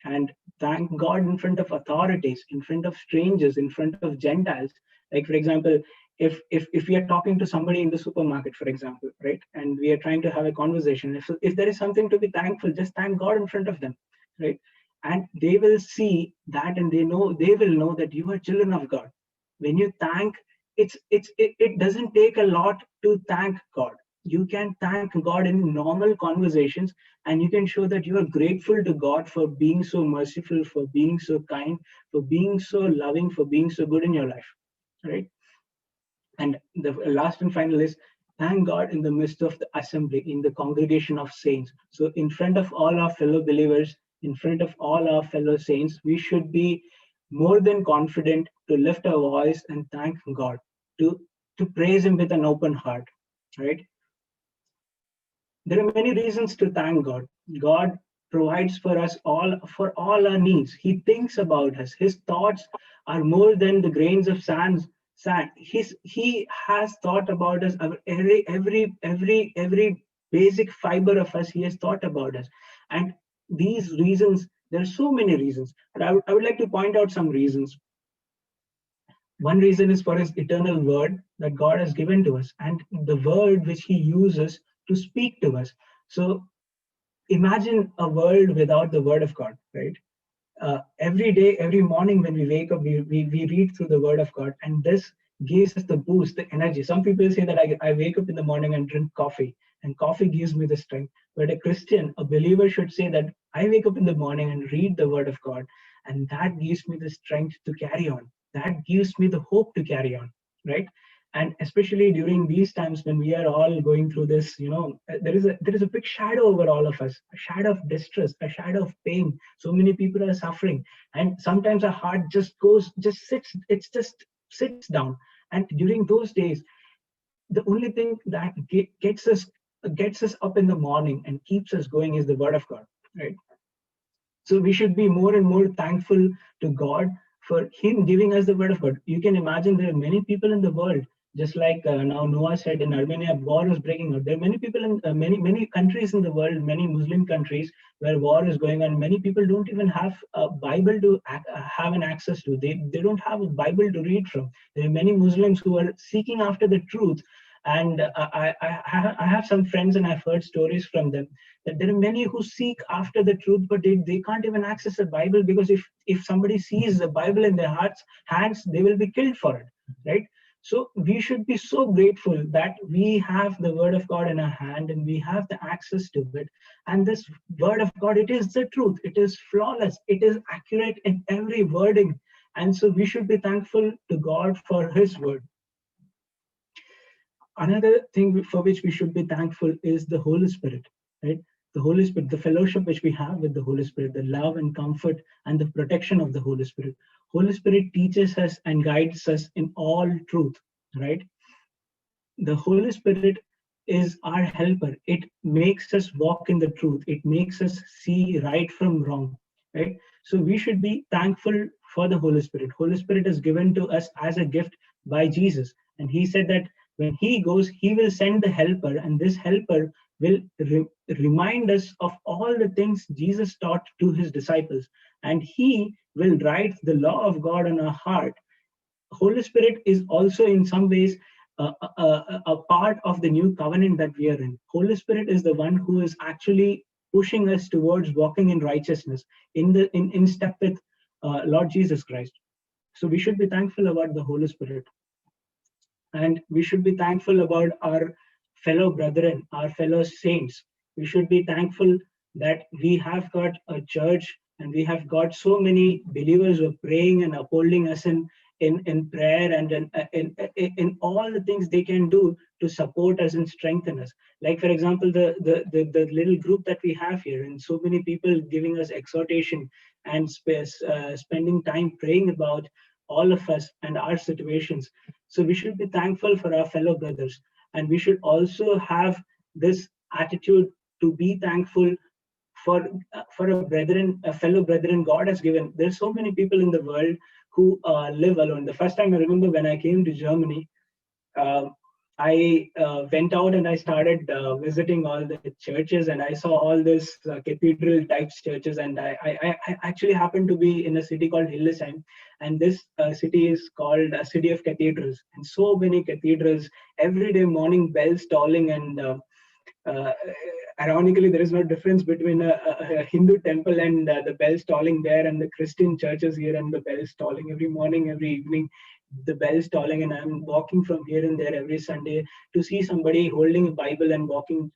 and thank God in front of authorities, in front of strangers, in front of Gentiles. Like for example, if we are talking to somebody in the supermarket, for example, right, and we are trying to have a conversation, if there is something to be thankful, just thank God in front of them, right? And they will see that, and they will know that you are children of God. When you thank, it doesn't take a lot to thank God. you can thank God in normal conversations, and you can show that you are grateful to God for being so merciful, for being so kind, for being so loving, for being so good in your life, right? And the last and final is thank God in the midst of the assembly, in the congregation of saints. So in front of all our fellow believers, in front of all our fellow saints, we should be more than confident to lift our voice and thank God, to, to praise Him with an open heart, right? There are many reasons to thank God. God provides for us all our needs. He thinks about us. His thoughts are more than the grains of sand. He has thought about us. Every basic fiber of us, He has thought about us. And these reasons, there are so many reasons. But I would like to point out some reasons. One reason is for His eternal word that God has given to us, and the word which He uses to speak to us. So imagine a world without the word of God, right? Every day, every morning when we wake up, we read through the word of God, and this gives us the boost, the energy. Some people say that I wake up in the morning and drink coffee, and coffee gives me the strength. But a Christian, a believer should say that I wake up in the morning and read the word of God, and that gives me the strength to carry on. That gives me the hope to carry on, right? And especially during these times when we are all going through this, there is a big shadow over all of us, a shadow of distress, a shadow of pain. So many people are suffering, and sometimes our heart just sits down. And during those days, the only thing that gets us up in the morning and keeps us going is the word of God, right? So we should be more and more thankful to God for Him giving us the word of God. You can imagine there are many people in the world, just like now Noah said, in Armenia, war is breaking out. There are many people in many countries in the world, many Muslim countries where war is going on. Many people don't even have a Bible to have an access to. They don't have a Bible to read from. There are many Muslims who are seeking after the truth. And I have some friends, and I've heard stories from them that there are many who seek after the truth, but they can't even access the Bible, because if somebody sees the Bible in their hands, they will be killed for it, right? So we should be so grateful that we have the word of God in our hand, and we have the access to it. And this word of God, it is the truth. It is flawless. It is accurate in every wording. And so we should be thankful to God for His word. Another thing for which we should be thankful is the Holy Spirit, right? The Holy Spirit, the fellowship which we have with the Holy Spirit, the love and comfort and the protection of the Holy Spirit. Holy Spirit teaches us and guides us in all truth, right? The Holy Spirit is our helper. It makes us walk in the truth. It makes us see right from wrong, right? So we should be thankful for the Holy Spirit. Holy Spirit is given to us as a gift by Jesus. And He said that when He goes, He will send the helper, and this helper will remind us of all the things Jesus taught to His disciples, and He will write the law of God on our heart. Holy Spirit is also in some ways a part of the new covenant that we are in. Holy Spirit is the one who is actually pushing us towards walking in righteousness, in step with Lord Jesus Christ. So we should be thankful about the Holy Spirit. And we should be thankful about our fellow brethren, our fellow saints. We should be thankful that we have got a church, and we have got so many believers who are praying and upholding us in prayer, and in all the things they can do to support us and strengthen us. Like, for example, the little group that we have here, and so many people giving us exhortation and spending time praying about all of us and our situations. So we should be thankful for our fellow brothers, and we should also have this attitude to be thankful for a fellow brethren God has given. There's so many people in the world who live alone. The first time I remember when I came to Germany, I went out and I started visiting all the churches, and I saw all these cathedral type churches. And I actually happened to be in a city called Hildesheim, and this city is called a city of cathedrals, and so many cathedrals, every day morning bells tolling. And ironically, there is no difference between a Hindu temple and the bells tolling there, and the Christian churches here and the bells tolling every morning, every evening. the bells tolling, and I'm walking from here and there every Sunday to see somebody holding a Bible and walking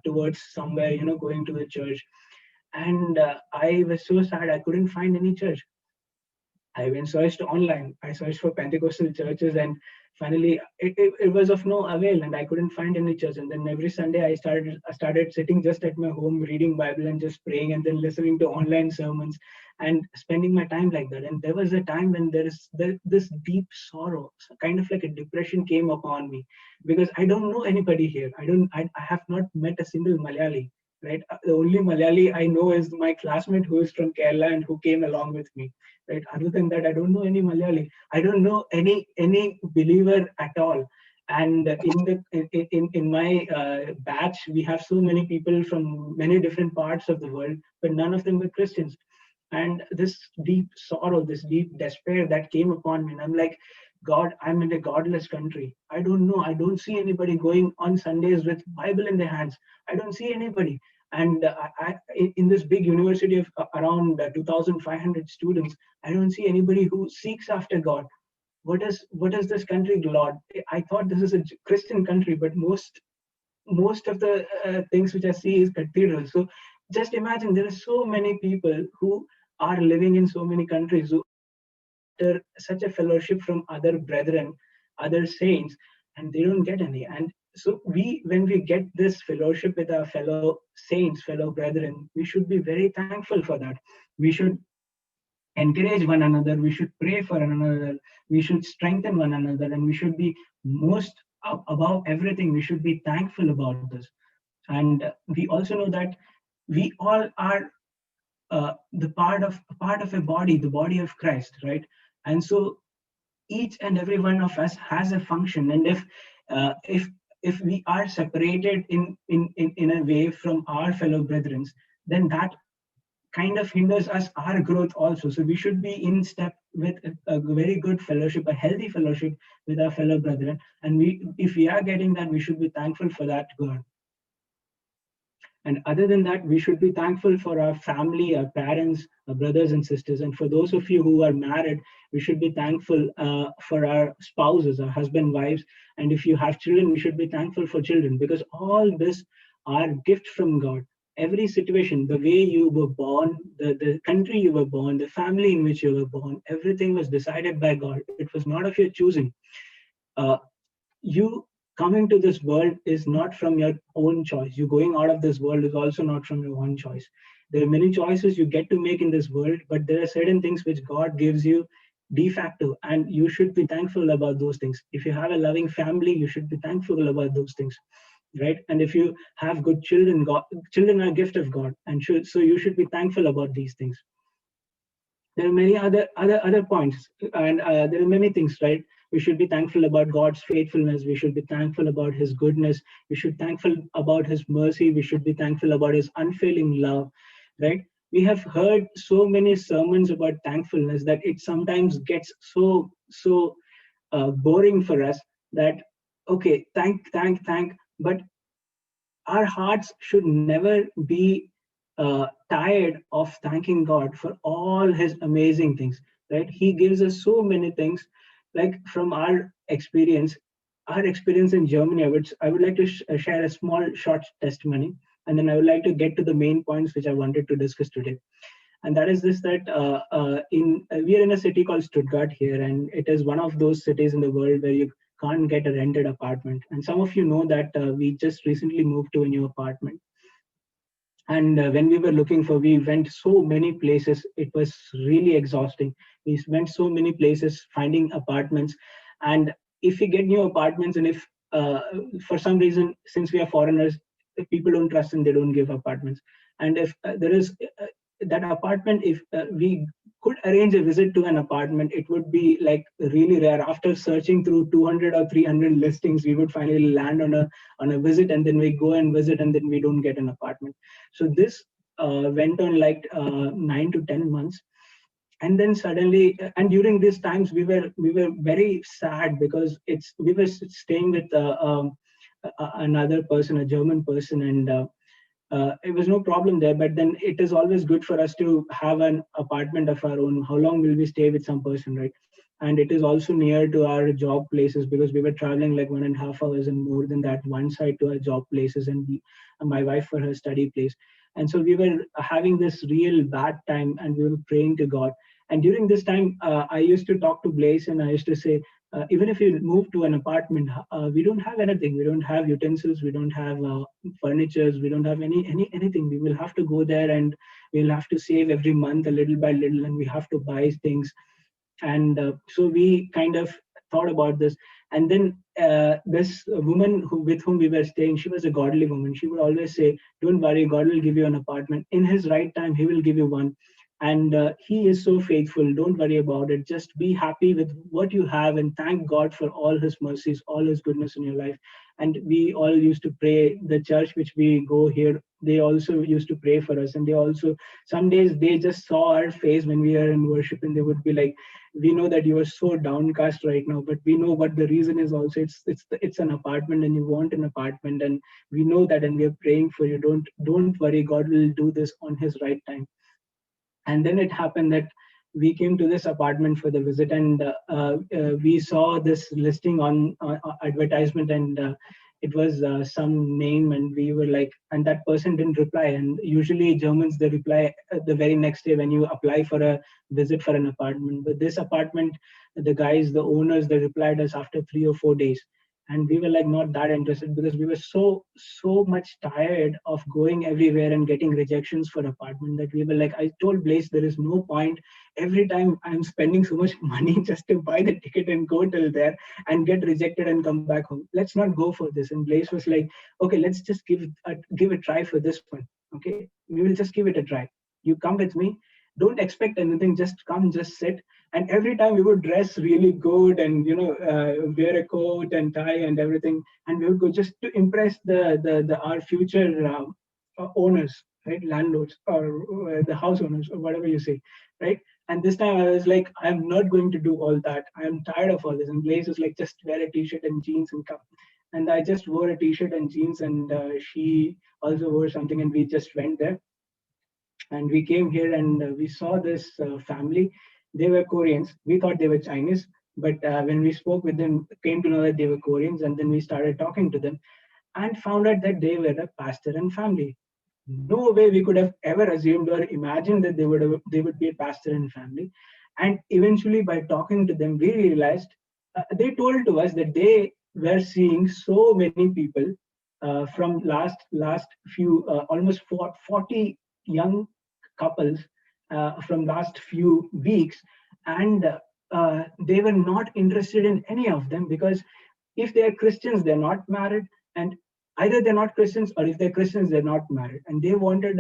towards somewhere, going to the church. And I was so sad I couldn't find any church. I went searched online. I searched for Pentecostal churches, and finally it was of no avail, and I couldn't find any church. And then every Sunday I started sitting just at my home, reading Bible and just praying, and then listening to online sermons and spending my time like that. And there was a time when this deep sorrow, kind of like a depression, came upon me, because I don't know anybody here. I have not met a single Malayali. Right, the only Malayali I know is my classmate who is from Kerala and who came along with me. Right, other than that, I don't know any Malayali. I don't know any believer at all. And in my batch, we have so many people from many different parts of the world, but none of them were Christians. And this deep sorrow, this deep despair that came upon me, and I'm like, God, I'm in a godless country. I don't know. I don't see anybody going on Sundays with Bible in their hands. I don't see anybody. And in this big university of around 2,500 students, I don't see anybody who seeks after God. What is this country, Lord? I thought this is a Christian country, but most of the things which I see is cathedrals. So just imagine, there are so many people who are living in so many countries who after such a fellowship from other brethren, other saints, and they don't get any. And so when we get this fellowship with our fellow saints, fellow brethren, we should be very thankful for that. We should encourage one another. We should pray for one another. We should strengthen one another, and we should be most above everything. We should be thankful about this. And we also know that we all are the part of a body, the body of Christ, right? And so each and every one of us has a function. And if we are separated in a way from our fellow brethren, then that kind of hinders us our growth also. So we should be in step with a very good fellowship, a healthy fellowship with our fellow brethren. And if we are getting that, we should be thankful for that, God. And other than that, we should be thankful for our family, our parents, our brothers and sisters. And for those of you who are married, we should be thankful for our spouses, our husband, wives. And if you have children, we should be thankful for children, because all this are gifts from God. Every situation, the way you were born, the country you were born, the family in which you were born, everything was decided by God. It was not of your choosing. You coming to this world is not from your own choice. You going out of this world is also not from your own choice. There are many choices you get to make in this world, but there are certain things which God gives you de facto, and you should be thankful about those things. If you have a loving family, you should be thankful about those things, right? And if you have good children, children are a gift of God, and so you should be thankful about these things. There are many other points, and there are many things, right? We should be thankful about God's faithfulness. We should be thankful about His goodness. We should be thankful about His mercy. We should be thankful about His unfailing love, right? We have heard so many sermons about thankfulness that it sometimes gets so boring for us that, okay, thank, but our hearts should never be tired of thanking God for all His amazing things, right? He gives us so many things. Like from our experience in Germany, I would like to share a small short testimony, and then I would like to get to the main points which I wanted to discuss today. And that is this: that we are in a city called Stuttgart here, and it is one of those cities in the world where you can't get a rented apartment. And some of you know that we just recently moved to a new apartment. And when we were we went so many places. It was really exhausting. We went so many places finding apartments. And if we get new apartments, and if for some reason, since we are foreigners, if people don't trust and they don't give apartments. And if there is that apartment, if we could arrange a visit to an apartment, it would be like really rare. After searching through 200 or 300 listings, we would finally land on a visit, and then we go and visit, and then we don't get an apartment. So this went on like 9 to 10 months. And then suddenly, and during these times, we were very sad, because we were staying with another person, a German person, and it was no problem there. But then it is always good for us to have an apartment of our own. How long will we stay with some person, right? and it is also near to our job places, because we were traveling like 1.5 hours and more than that, one side to our job places, and my wife for her study place. And so we were having this real bad time, and we were praying to God. And during this time, I used to talk to Blaze, and I used to say, even if you move to an apartment, we don't have anything. We don't have utensils. We don't have furnitures. We don't have anything. We will have to go there, and we'll have to save every month a little by little, and we have to buy things. And so we kind of thought about this. And then this woman with whom we were staying, she was a godly woman. She would always say, don't worry, God will give you an apartment in his right time. He will give you one. And he is so faithful. Don't worry about it. Just be happy with what you have and thank God for all his mercies, all his goodness in your life. And we all used to pray. The church which we go here, they also used to pray for us. And they also, some days they just saw our face when we are in worship, and they would be like, we know that you are so downcast right now, but we know what the reason is also. It's an apartment, and you want an apartment, and we know that, and we are praying for you. Don't worry, God will do this on his right time. And then it happened that we came to this apartment for the visit, and we saw this listing on advertisement, and it was some name, and we were like, and that person didn't reply. And usually Germans, they reply the very next day when you apply for a visit for an apartment. But this apartment, the guys, the owners, they replied us after 3 or 4 days. And we were like not that interested, because we were so much tired of going everywhere and getting rejections for apartment, that we were like, I told Blaze, there is no point. Every time I'm spending so much money just to buy the ticket and go till there and get rejected and come back home. Let's not go for this. And Blaze was like, okay, let's just give a try for this one. Okay, we will just give it a try. You come with me. Don't expect anything. Just come, just sit. And every time we would dress really good, and wear a coat and tie and everything, and we would go just to impress the our future owners, right, landlords, or the house owners, or whatever you say, right? And this time I was like, I'm not going to do all that. I'm tired of all this. And Blaze was like, just wear a t-shirt and jeans and come. And I just wore a t-shirt and jeans, and she also wore something, and we just went there. And we came here, and we saw this family. They were Koreans. We thought they were Chinese, but when we spoke with them, came to know that they were Koreans. And then we started talking to them and found out that they were a pastor and family. No way we could have ever assumed or imagined that they would be a pastor and family. And eventually, by talking to them, we realized they told to us that they were seeing so many people from last few almost 40 young couples from last few weeks, and they were not interested in any of them, because if they are Christians, they're not married, and either they're not Christians, or if they're Christians, they're not married. And they wanted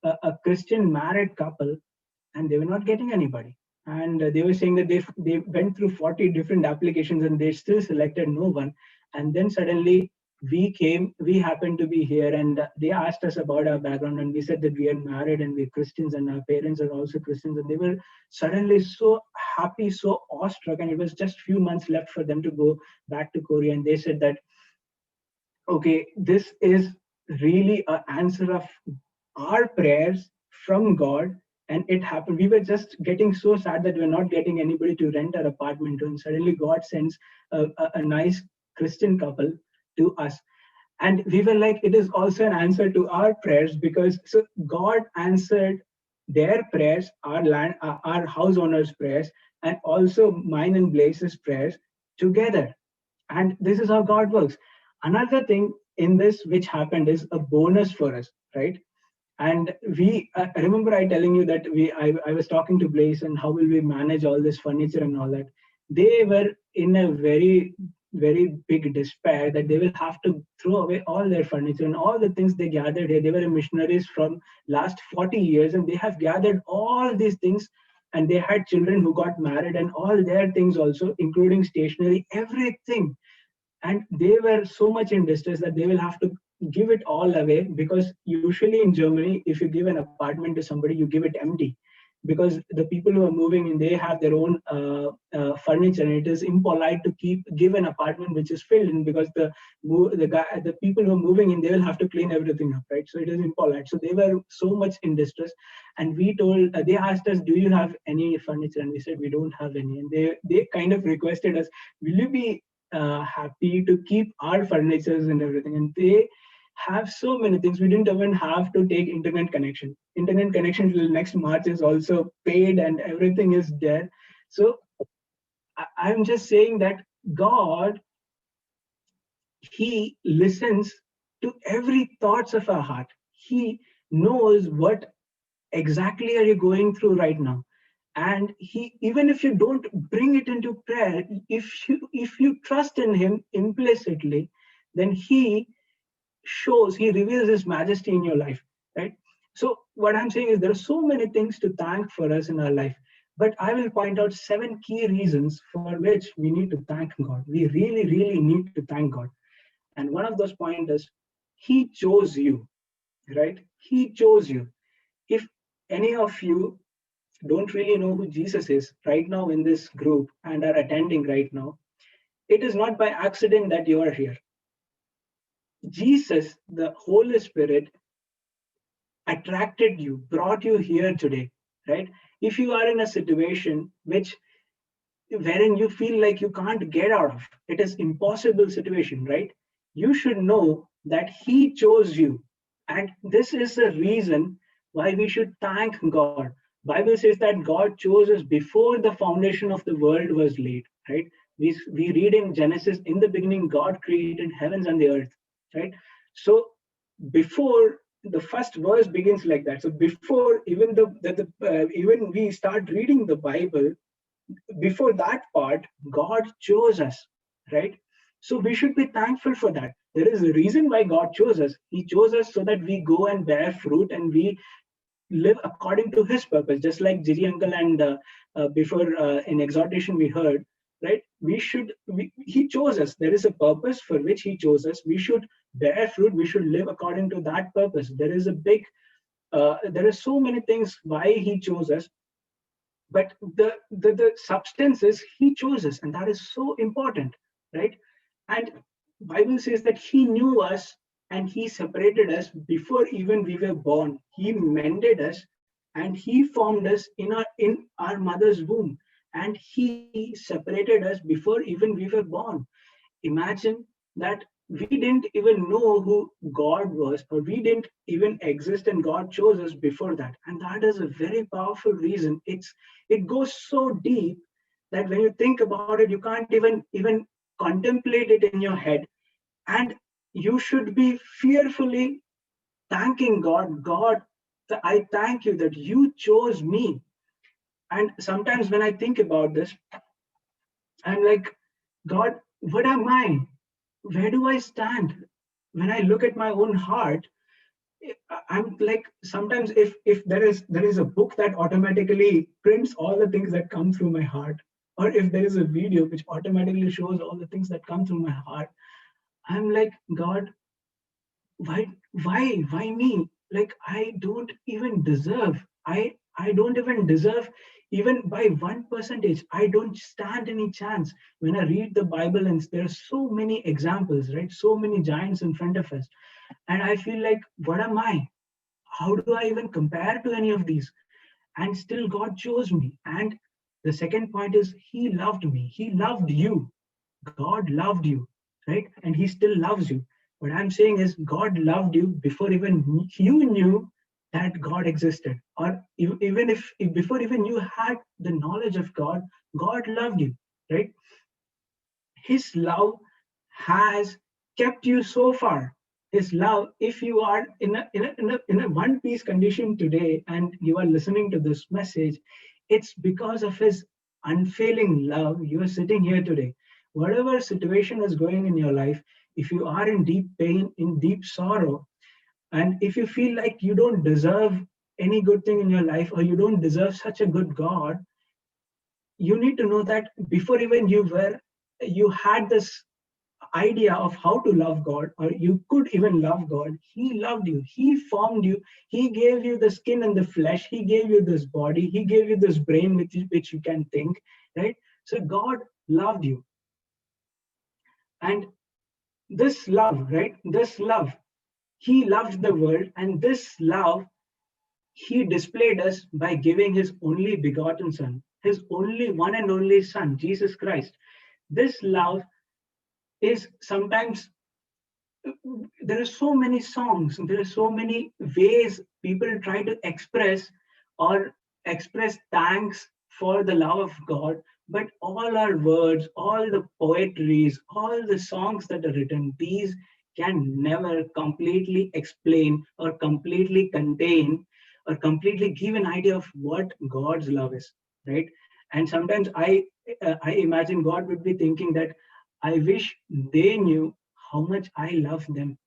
a Christian married couple, and they were not getting anybody. And they were saying that they went through 40 different applications, and they still selected no one. And then suddenly we happened to be here, and they asked us about our background, and we said that we are married and we're Christians, and our parents are also Christians. And they were suddenly so happy, so awestruck, and it was just few months left for them to go back to Korea. And they said that, okay, this is really an answer of our prayers from God. And it happened. We were just getting so sad that we're not getting anybody to rent our apartment to, and suddenly God sends a nice Christian couple to us. And we were like, it is also an answer to our prayers, because so God answered their prayers, our house owners' prayers, and also mine and Blaze's prayers together. And this is how God works. Another thing in this which happened is a bonus for us, right? And we remember I telling you that I was talking to Blaze, and how will we manage all this furniture and all that. They were in a very big despair that they will have to throw away all their furniture and all the things they gathered here. They were missionaries from last 40 years, and they have gathered all these things, and they had children who got married, and all their things also, including stationery, everything. And they were so much in distress that they will have to give it all away, because usually in Germany, if you give an apartment to somebody, you give it empty. because the people who are moving in, they have their own furniture, and it is impolite to give an apartment which is filled in, because the people who are moving in, they will have to clean everything up, right? So it is impolite. So they were so much in distress, and we told, they asked us, do you have any furniture? And we said we don't have any, and they kind of requested us, will you be happy to keep our furnitures and everything? And they have so many things. We didn't even have to take internet connection. Internet connection till next March is also paid, and everything is there. So I'm just saying that God, He listens to every thoughts of our heart. He knows what exactly are you going through right now. And He, even if you don't bring it into prayer, if you trust in Him implicitly, then He reveals His majesty in your life, right? So what I'm saying is, there are so many things to thank for us in our life, but I will point out 7 key reasons for which we need to thank God. We really, really need to thank God. And one of those points is, He chose you, right? He chose you. If any of you don't really know who Jesus is right now in this group and are attending right now, it is not by accident that you are here. Jesus, the Holy Spirit, attracted you, brought you here today, right? If you are in a situation wherein you feel like you can't get out of, it is impossible situation, right? You should know that He chose you. And this is the reason why we should thank God. Bible says that God chose us before the foundation of the world was laid, right? We read in Genesis, in the beginning, God created heavens and the earth, right? So before, the first verse begins like that. So before even even we start reading the Bible, before that part, God chose us, right? So we should be thankful for that. There is a reason why God chose us. He chose us so that we go and bear fruit, and we live according to His purpose. Just like Jiri uncle and before in exhortation we heard, right? He chose us. There is a purpose for which He chose us. We should bear fruit. We should live according to that purpose. There is there are so many things why He chose us, but the substance is He chose us, and that is so important, right? And Bible says that He knew us and He separated us before even we were born. He mended us and He formed us in our mother's womb, and He separated us before even we were born. Imagine that we didn't even know who God was, or we didn't even exist, and God chose us before that. And that is a very powerful reason. It goes so deep that when you think about it, you can't even contemplate it in your head. And you should be fearfully thanking God. God, I thank you that you chose me. And sometimes when I think about this, I'm like, God, what am I? Where do I stand? When I look at my own heart, I'm like, sometimes if there is a book that automatically prints all the things that come through my heart, or if there is a video which automatically shows all the things that come through my heart, I'm like, God, why me? Like, I don't even deserve. I don't even deserve, even by 1%. I don't stand any chance. When I read the Bible, and there are so many examples, right? So many giants in front of us. And I feel like, what am I? How do I even compare to any of these? And still God chose me. And the second point is, He loved me. He loved you. God loved you, right? And He still loves you. What I'm saying is, God loved you before even you knew that God existed, or even if before even you had the knowledge of God, God loved you, right? His love has kept you so far. His love, if you are in a one piece condition today and you are listening to this message, it's because of His unfailing love you are sitting here today. Whatever situation is going in your life, if you are in deep pain, in deep sorrow, and if you feel like you don't deserve any good thing in your life, or you don't deserve such a good God, you need to know that before even you had this idea of how to love God, or you could even love God. He loved you. He formed you. He gave you the skin and the flesh. He gave you this body. He gave you this brain which you can think, right? So God loved you. And this love, right? This love, he loved the world, and this love he displayed us by giving his only begotten son, his only one and only son, Jesus Christ. This love is sometimes, there are so many songs, there are so many ways people try to express thanks for the love of God, but all our words, all the poetries, all the songs that are written, these can never completely explain or completely contain or completely give an idea of what God's love is, right? And sometimes I imagine God would be thinking that I wish they knew how much I love them,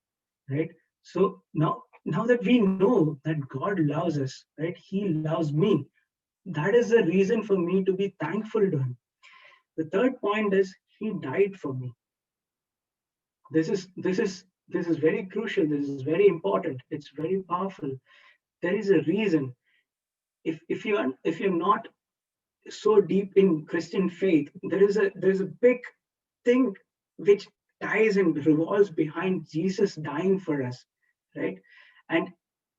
right? So now that we know that God loves us, right? He loves me. That is the reason for me to be thankful to him. The third point is he died for me. This is very crucial. This is very important. It's very powerful. There is a reason. If you're not so deep in Christian faith, there's a big thing which ties and revolves behind Jesus dying for us, right? And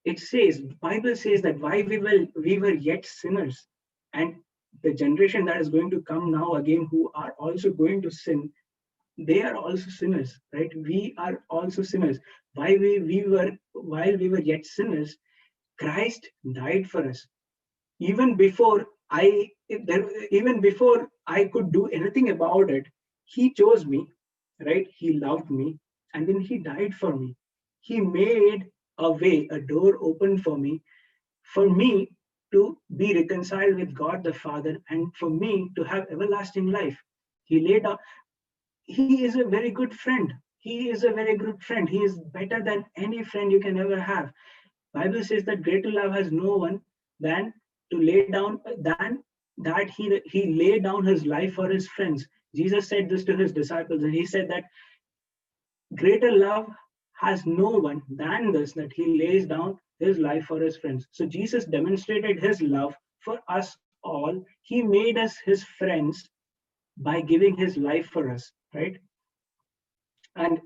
it says, the Bible says that while we were yet sinners, and the generation that is going to come now again, who are also going to sin, they are also sinners, right? We are also sinners. While we were yet sinners, Christ died for us. Even before I could do anything about it, he chose me, right? He loved me, and then he died for me. He made a way, a door open for me to be reconciled with God the Father, and for me to have everlasting life. He laid out. He is a very good friend. He is a very good friend. He is better than any friend you can ever have. Bible says that greater love has no one than to lay down than that he laid down his life for his friends. Jesus said this to his disciples, and he said that greater love has no one than this, that he lays down his life for his friends. So Jesus demonstrated his love for us all. He made us his friends by giving his life for us, right? And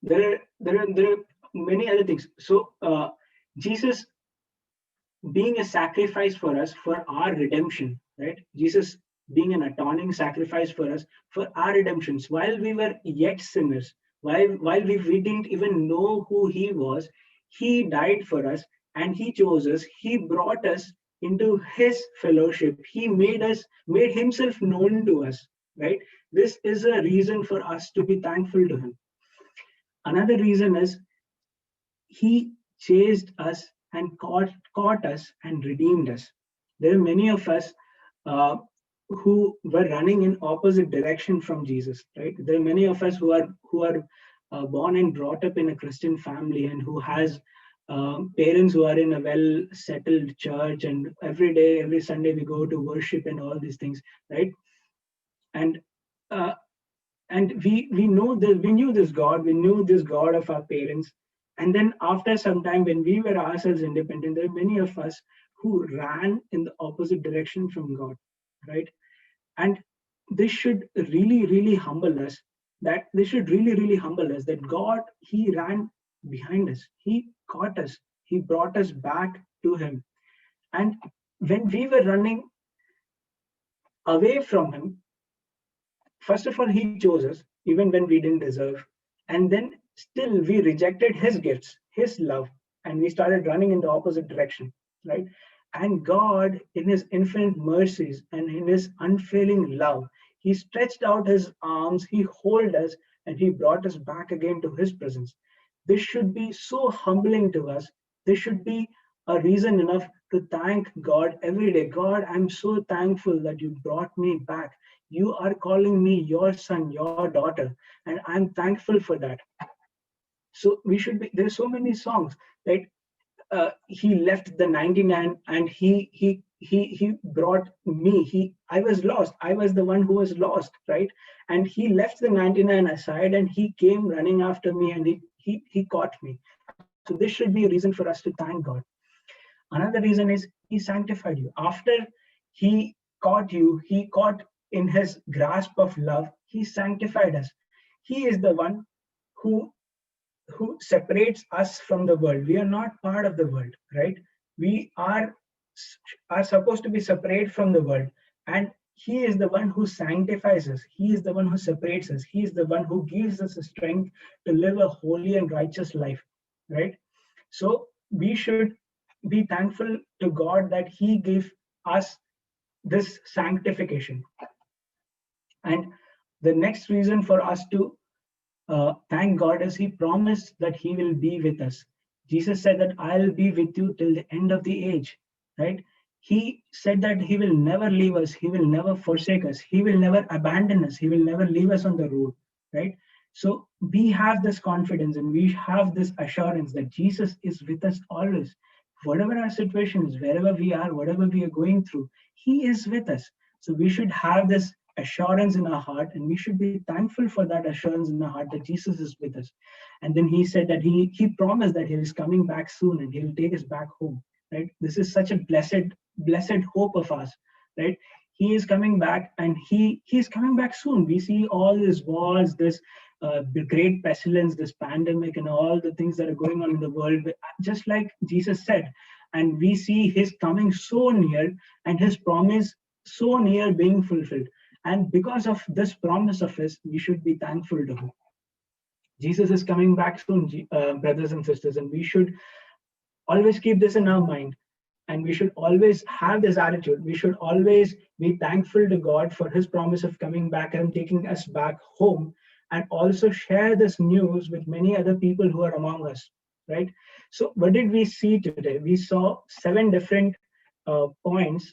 there are many other things. So Jesus being a sacrifice for us for our redemption, right? Jesus being an atoning sacrifice for us for our redemptions, while we were yet sinners, while we didn't even know who he was, he died for us, and he chose us. He brought us into his fellowship. He made himself known to us, right? This is a reason for us to be thankful to him. Another reason is he chased us and caught us and redeemed us. There are many of us who were running in opposite direction from Jesus, right? There are many of us who are born and brought up in a Christian family, and who has parents who are in a well-settled church, and every day, every Sunday we go to worship and all these things, right? And we knew this God. We knew this God of our parents. And then after some time, when we were ourselves independent, there are many of us who ran in the opposite direction from God, right? And this should really, really humble us. That God, he ran behind us. He caught us. He brought us back to him. And when we were running away from him, first of all, he chose us, even when we didn't deserve. And then still we rejected his gifts, his love, and we started running in the opposite direction, right? And God, in his infinite mercies and in his unfailing love, he stretched out his arms, he held us, and he brought us back again to his presence. This should be so humbling to us. This should be a reason enough to thank God every day. God, I'm so thankful that you brought me back. You are calling me your son, your daughter, and I'm thankful for that. So we should be, there's so many songs, right? he left the 99 and he brought me. I was lost. I was the one who was lost, right? And he left the 99 aside and he came running after me and he caught me. So this should be a reason for us to thank God. Another reason is he sanctified you. After he caught you, he caught in his grasp of love, he sanctified us. He is the one who separates us from the world. We are not part of the world, right? We are supposed to be separate from the world, and he is the one who sanctifies us. He is the one who separates us. He is the one who gives us the strength to live a holy and righteous life, right? So we should be thankful to God that he gave us this sanctification. And the next reason for us to thank God is he promised that he will be with us. Jesus said that I'll be with you till the end of the age, right? He said that he will never leave us. He will never forsake us. He will never abandon us. He will never leave us on the road, right? So we have this confidence and we have this assurance that Jesus is with us always. Whatever our situation is, wherever we are, whatever we are going through, he is with us. So we should have this assurance in our heart, and we should be thankful for that assurance in our heart that Jesus is with us. And then he said that he promised that he is coming back soon and he will take us back home, right? This is such a blessed hope of us, right? He is coming back, and he's coming back soon. We see all these wars, this great pestilence, this pandemic, and all the things that are going on in the world, just like Jesus said. And we see his coming so near and his promise so near being fulfilled. And because of this promise of his, we should be thankful to him. Jesus is coming back soon, brothers and sisters, and we should always keep this in our mind. And we should always have this attitude. We should always be thankful to God for his promise of coming back and taking us back home, and also share this news with many other people who are among us, right? So what did we see today? We saw 7 different points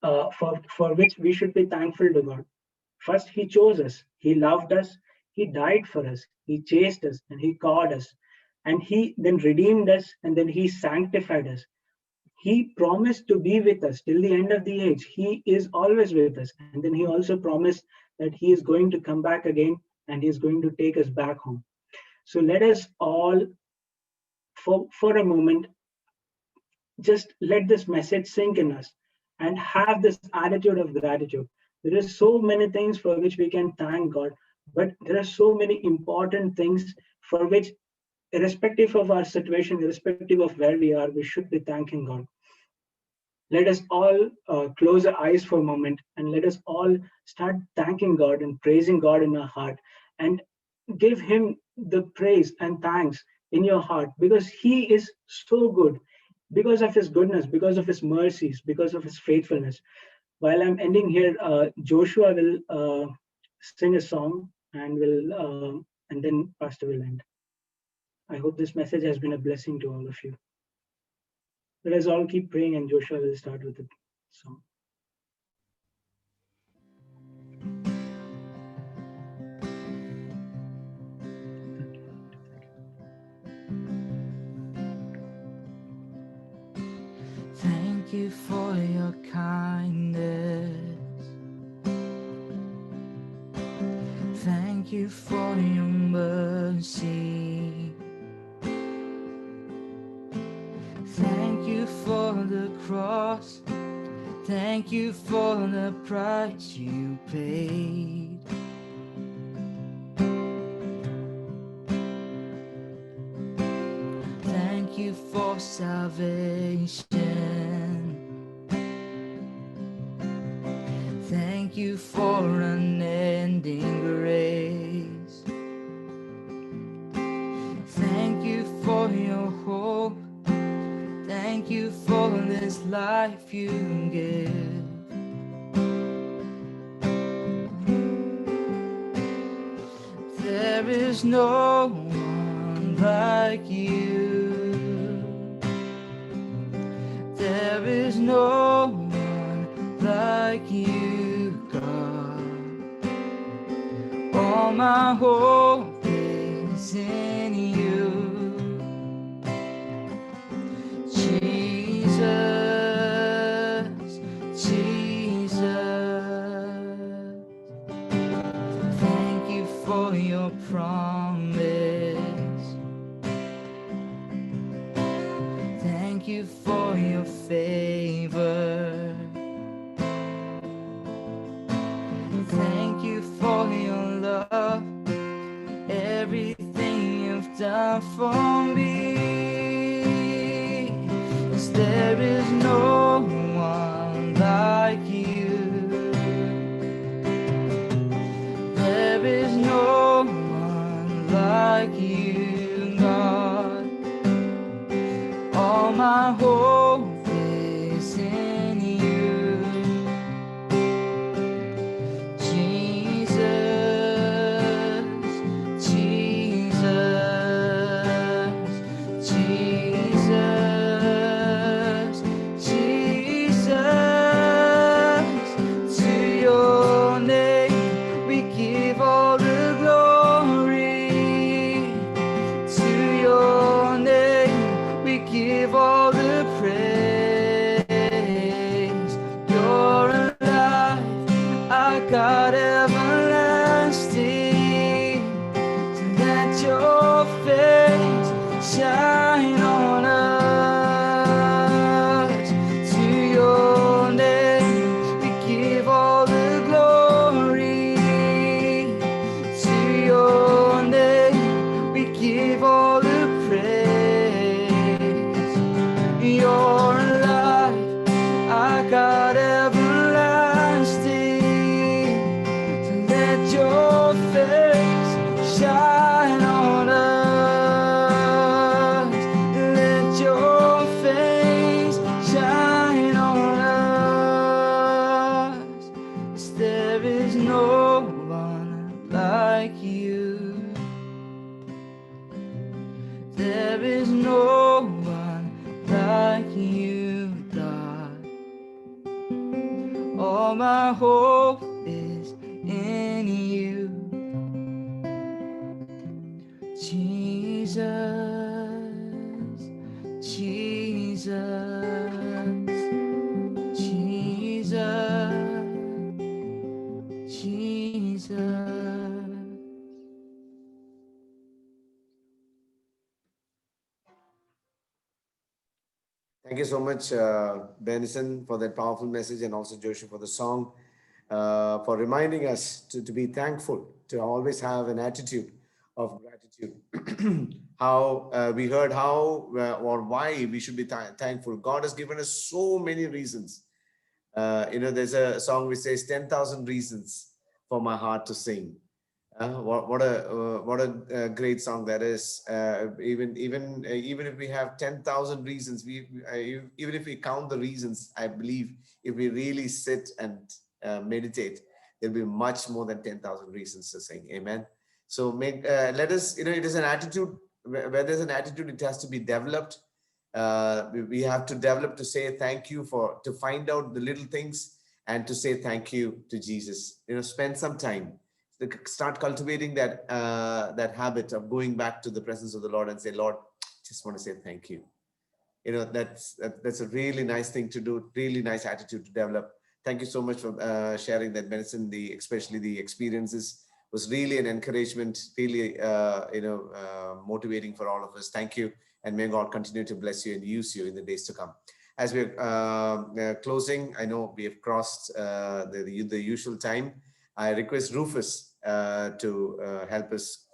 for which we should be thankful to God. First, he chose us, he loved us, he died for us, he chased us, and he called us, and he then redeemed us, and then he sanctified us. He promised to be with us till the end of the age. He is always with us. And then he also promised that he is going to come back again and he is going to take us back home. So let us all, for a moment, just let this message sink in us and have this attitude of gratitude. There are so many things for which we can thank God, but there are so many important things for which, irrespective of our situation, irrespective of where we are, we should be thanking God. Let us all close our eyes for a moment, and let us all start thanking God and praising God in our heart, and give him the praise and thanks in your heart, because he is so good, because of his goodness, because of his mercies, because of his faithfulness. While I'm ending here, Joshua will sing a song, and then Pastor will end. I hope this message has been a blessing to all of you. Let us all keep praying, and Joshua will start with the song. Thank you for your kindness. Thank you for your mercy. Thank you for the cross. Thank you for the price you paid. Thank you for salvation. Thank you for unending grace. Thank you for your hope. Thank you for this life you give. There is no one like you. There is no one like you, God. All my hope is in you. you for your favor. Thank you for your love, everything you've done for me. 'Cause there is no one like you. There is no one like you, God. All my hope is in you, Jesus, Jesus, Jesus, Jesus. To your name we give all the glory. To your name we give all the praise. You're alive, our God everlasting. So let your face shine on us. To your name we give all the glory. To your name we give all the praise. You're alive, our God everlasting. So let your face shine on us. Let your face shine on us. 'Cause there is no one like you. There is no one like you, God. All my hope is in you, Jesus, Jesus, Jesus, Jesus. Thank you so much, Benson, for that powerful message, and also Joshua for the song, for reminding us to be thankful, to always have an attitude of gratitude. How we heard how or why we should be thankful. God has given us so many reasons. There's a song which says 10,000 reasons for my heart to sing. What a great song that is. Even if we have 10,000 reasons, even if we count the reasons, I believe if we really sit and meditate, there'll be much more than 10,000 reasons to sing. Amen. So let us. It is an attitude. Where there's an attitude, it has to be developed. We have to develop to say thank you to find out the little things and to say thank you to Jesus. Spend some time. Start cultivating that habit of going back to the presence of the Lord and say, Lord, just want to say thank you. That's a really nice thing to do, really nice attitude to develop. Thank you so much for sharing that, Benson. Especially the experiences was really an encouragement, really motivating for all of us. Thank you, and may God continue to bless you and use you in the days to come. As we're closing, I know we have crossed the usual time. I request Rufus to help us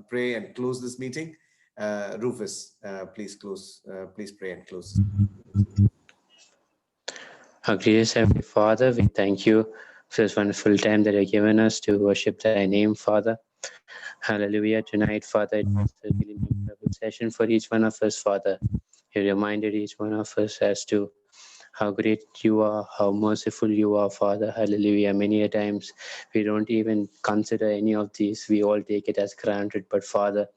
pray and close this meeting. Rufus, please pray and close. Our gracious Heavenly Father, we thank you for this wonderful time that you've given us to worship thy name, Father. Hallelujah. Tonight, Father, it was a really memorable session for each one of us, Father. You reminded each one of us as to how great you are, how merciful you are, Father. Hallelujah. Many a times we don't even consider any of these. We all take it as granted. But Father,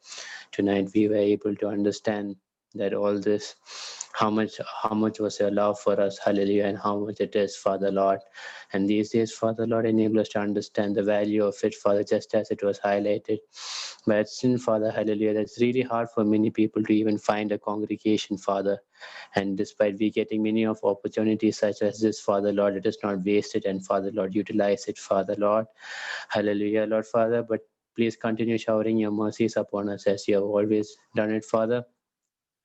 tonight we were able to understand that all this, how much was your love for us, hallelujah, and how much it is, Father Lord. And these days, Father Lord, enable us to understand the value of it, Father, just as it was highlighted. But sin, Father, hallelujah, that's really hard for many people to even find a congregation, Father. And despite we getting many of opportunities such as this, Father Lord, it is not wasted. And Father Lord, utilize it, Father Lord. Hallelujah, Lord Father. But please continue showering your mercies upon us as you have always done it, Father.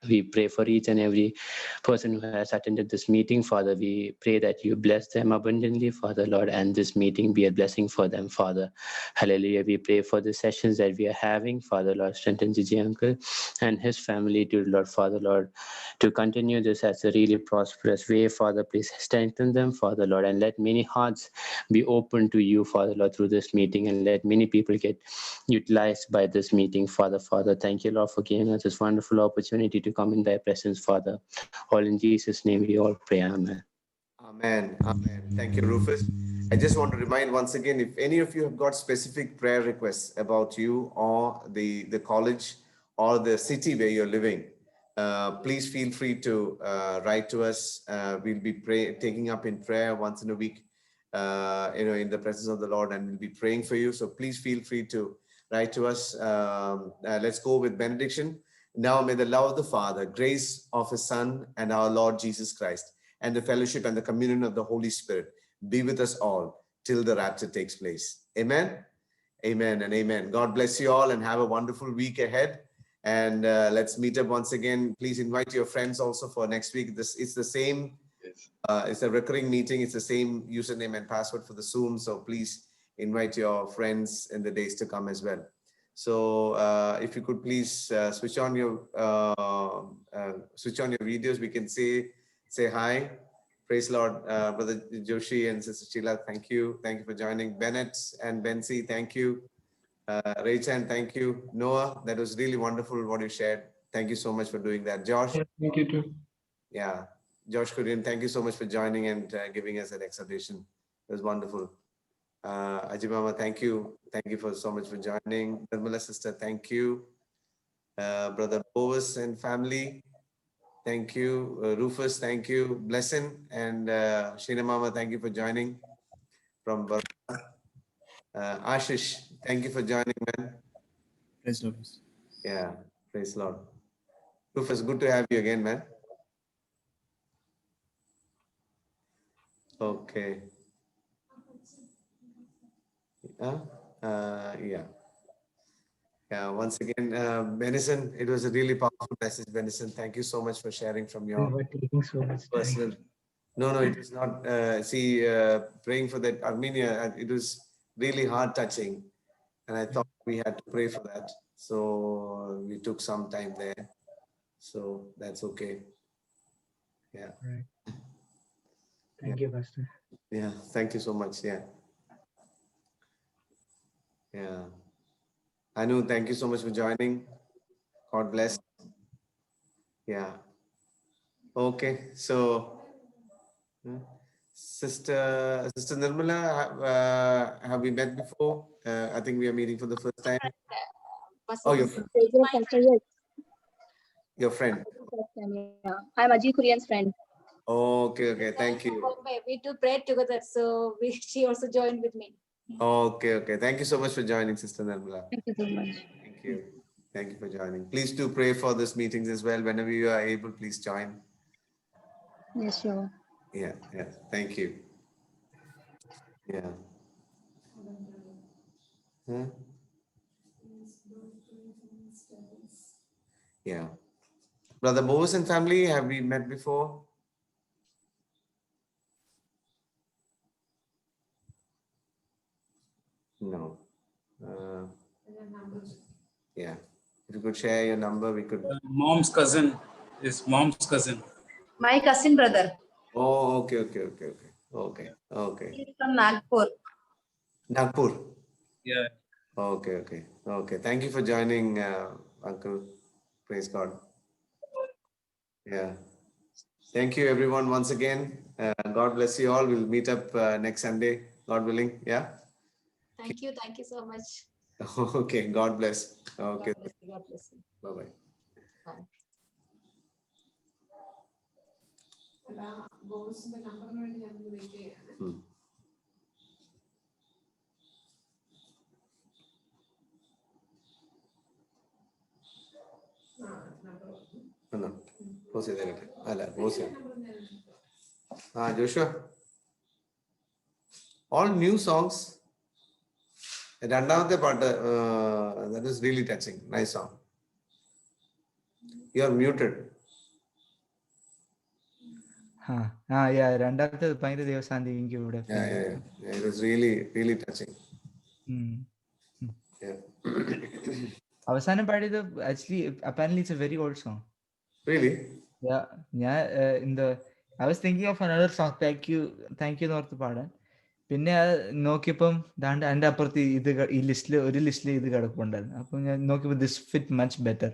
We pray for each and every person who has attended this meeting, Father. We pray that you bless them abundantly, Father, Lord, and this meeting be a blessing for them, Father. Hallelujah. We pray for the sessions that we are having, Father, Lord, strengthen Gigi uncle and his family, to Lord, Father, Lord, to continue this as a really prosperous way, Father. Please strengthen them, Father, Lord, and let many hearts be open to you, Father, Lord, through this meeting, and let many people get utilized by this meeting, Father. Father, thank you, Lord, for giving us this wonderful opportunity to come in thy presence, Father. All in Jesus' name we all pray. Amen. Amen. Amen. Thank you, Rufus. I just want to remind once again, if any of you have got specific prayer requests about you or the college or the city where you're living, please feel free to write to us. We'll be taking up in prayer once in a week, in the presence of the Lord, and we'll be praying for you. So please feel free to write to us. Let's go with benediction. Now may the love of the Father, grace of his Son, and our Lord Jesus Christ, and the fellowship and the communion of the Holy Spirit be with us all till the rapture takes place. Amen. Amen and amen. God bless you all and have a wonderful week ahead. And let's meet up once again. Please invite your friends also for next week. It's the same. It's a recurring meeting. It's the same username and password for the Zoom. So please invite your friends in the days to come as well. So if you could please switch on your videos, we can say hi. Praise Lord, Brother Joshi and Sister Sheila. Thank you for joining. Bennett and Bensi, thank you. Raychan, thank you. Noah, that was really wonderful what you shared. Thank you so much for doing that. Josh. Thank you too. Yeah, Josh Kurian, thank you so much for joining and giving us that exhortation. It was wonderful. Ajimama, thank you. Thank you for so much for joining. Nirmala sister, thank you. Brother Bovis and family, thank you. Rufus, thank you. Blessing and Sheena Mama, thank you for joining from Baroda. Ashish, thank you for joining, man. Praise Lord. Yeah, praise Lord. Rufus, good to have you again, man. Okay. Yeah. Once again, Benison, it was a really powerful message, Benison. Thank you so much for sharing from your We were taking so much personal. No, it was not. Praying for that Armenia, it was really heart touching. And I thought we had to pray for that. So we took some time there. So that's okay. Yeah. Right. Thank you, Pastor. Yeah. Thank you so much. Yeah. Yeah. Anu, thank you so much for joining. God bless. Yeah. Okay. So, Sister Nirmala, have we met before? I think we are meeting for the first time. Oh, your friend. Your friend. Yeah. I'm Ajit Kurian's friend. Okay. Thank you. We two prayed together, so she also joined with me. Okay. Thank you so much for joining, Sister Nirmala. Thank you so much. Thank you. Thank you for joining. Please do pray for these meetings as well. Whenever you are able, please join. Yes, sure. Yeah. Thank you. Yeah. Huh? Yeah. Brother Bovis and family, have we met before? No. Yeah. If you could share your number, we could. Mom's cousin is mom's cousin. My cousin brother. Oh, okay. He's from Nagpur. Nagpur. Yeah. Okay. Thank you for joining, Uncle. Praise God. Yeah. Thank you, everyone, once again. God bless you all. We'll meet up next Sunday, God willing. Yeah. Thank you so much. Okay. God bless. Okay. God bless you. Bye-bye. Bye. No. Joshua. All new songs. That is really touching. Nice song. You are muted. രണ്ടാമത്തെ ഭയങ്കര ദേവശാന്തി എനിക്ക് ഇവിടെ Yeah, yeah, yeah. Yeah, it was really, really touching. Yeah. അവസാനം പാടിയത് actually apparently it's A very old song. Really? ഞാൻ I was thinking of another song, thank you എന്ന് ഓർത്ത് പാടാൻ. പിന്നെ അത് നോക്കിയപ്പം ദാണ്ട് എൻ്റെ അപ്പുറത്ത് ഇത് ഈ ലിസ്റ്റിൽ ഒരു ലിസ്റ്റിൽ ഇത് കിടപ്പുണ്ടായിരുന്നു. അപ്പം ഞാൻ നോക്കിയപ്പോൾ ദിസ് ഫിറ്റ് മച്ച് ബെറ്റർ.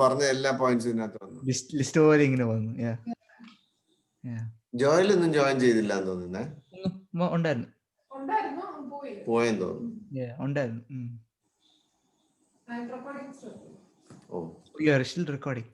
പറഞ്ഞ എല്ലാ പോയിന്റ്സും ഇതിനകത്ത് വന്നു. ലിസ്റ്റ് പോലെ ഇങ്ങനെ വന്നു. ജോയിലൊന്നും ജോയിൻ ചെയ്തില്ല എന്ന് തോന്നുന്നേ. ഉണ്ടായിരുന്നു, പോയെന്ന് തോന്നുന്നു. ഉണ്ടായിരുന്നു. Oh, you are still recording.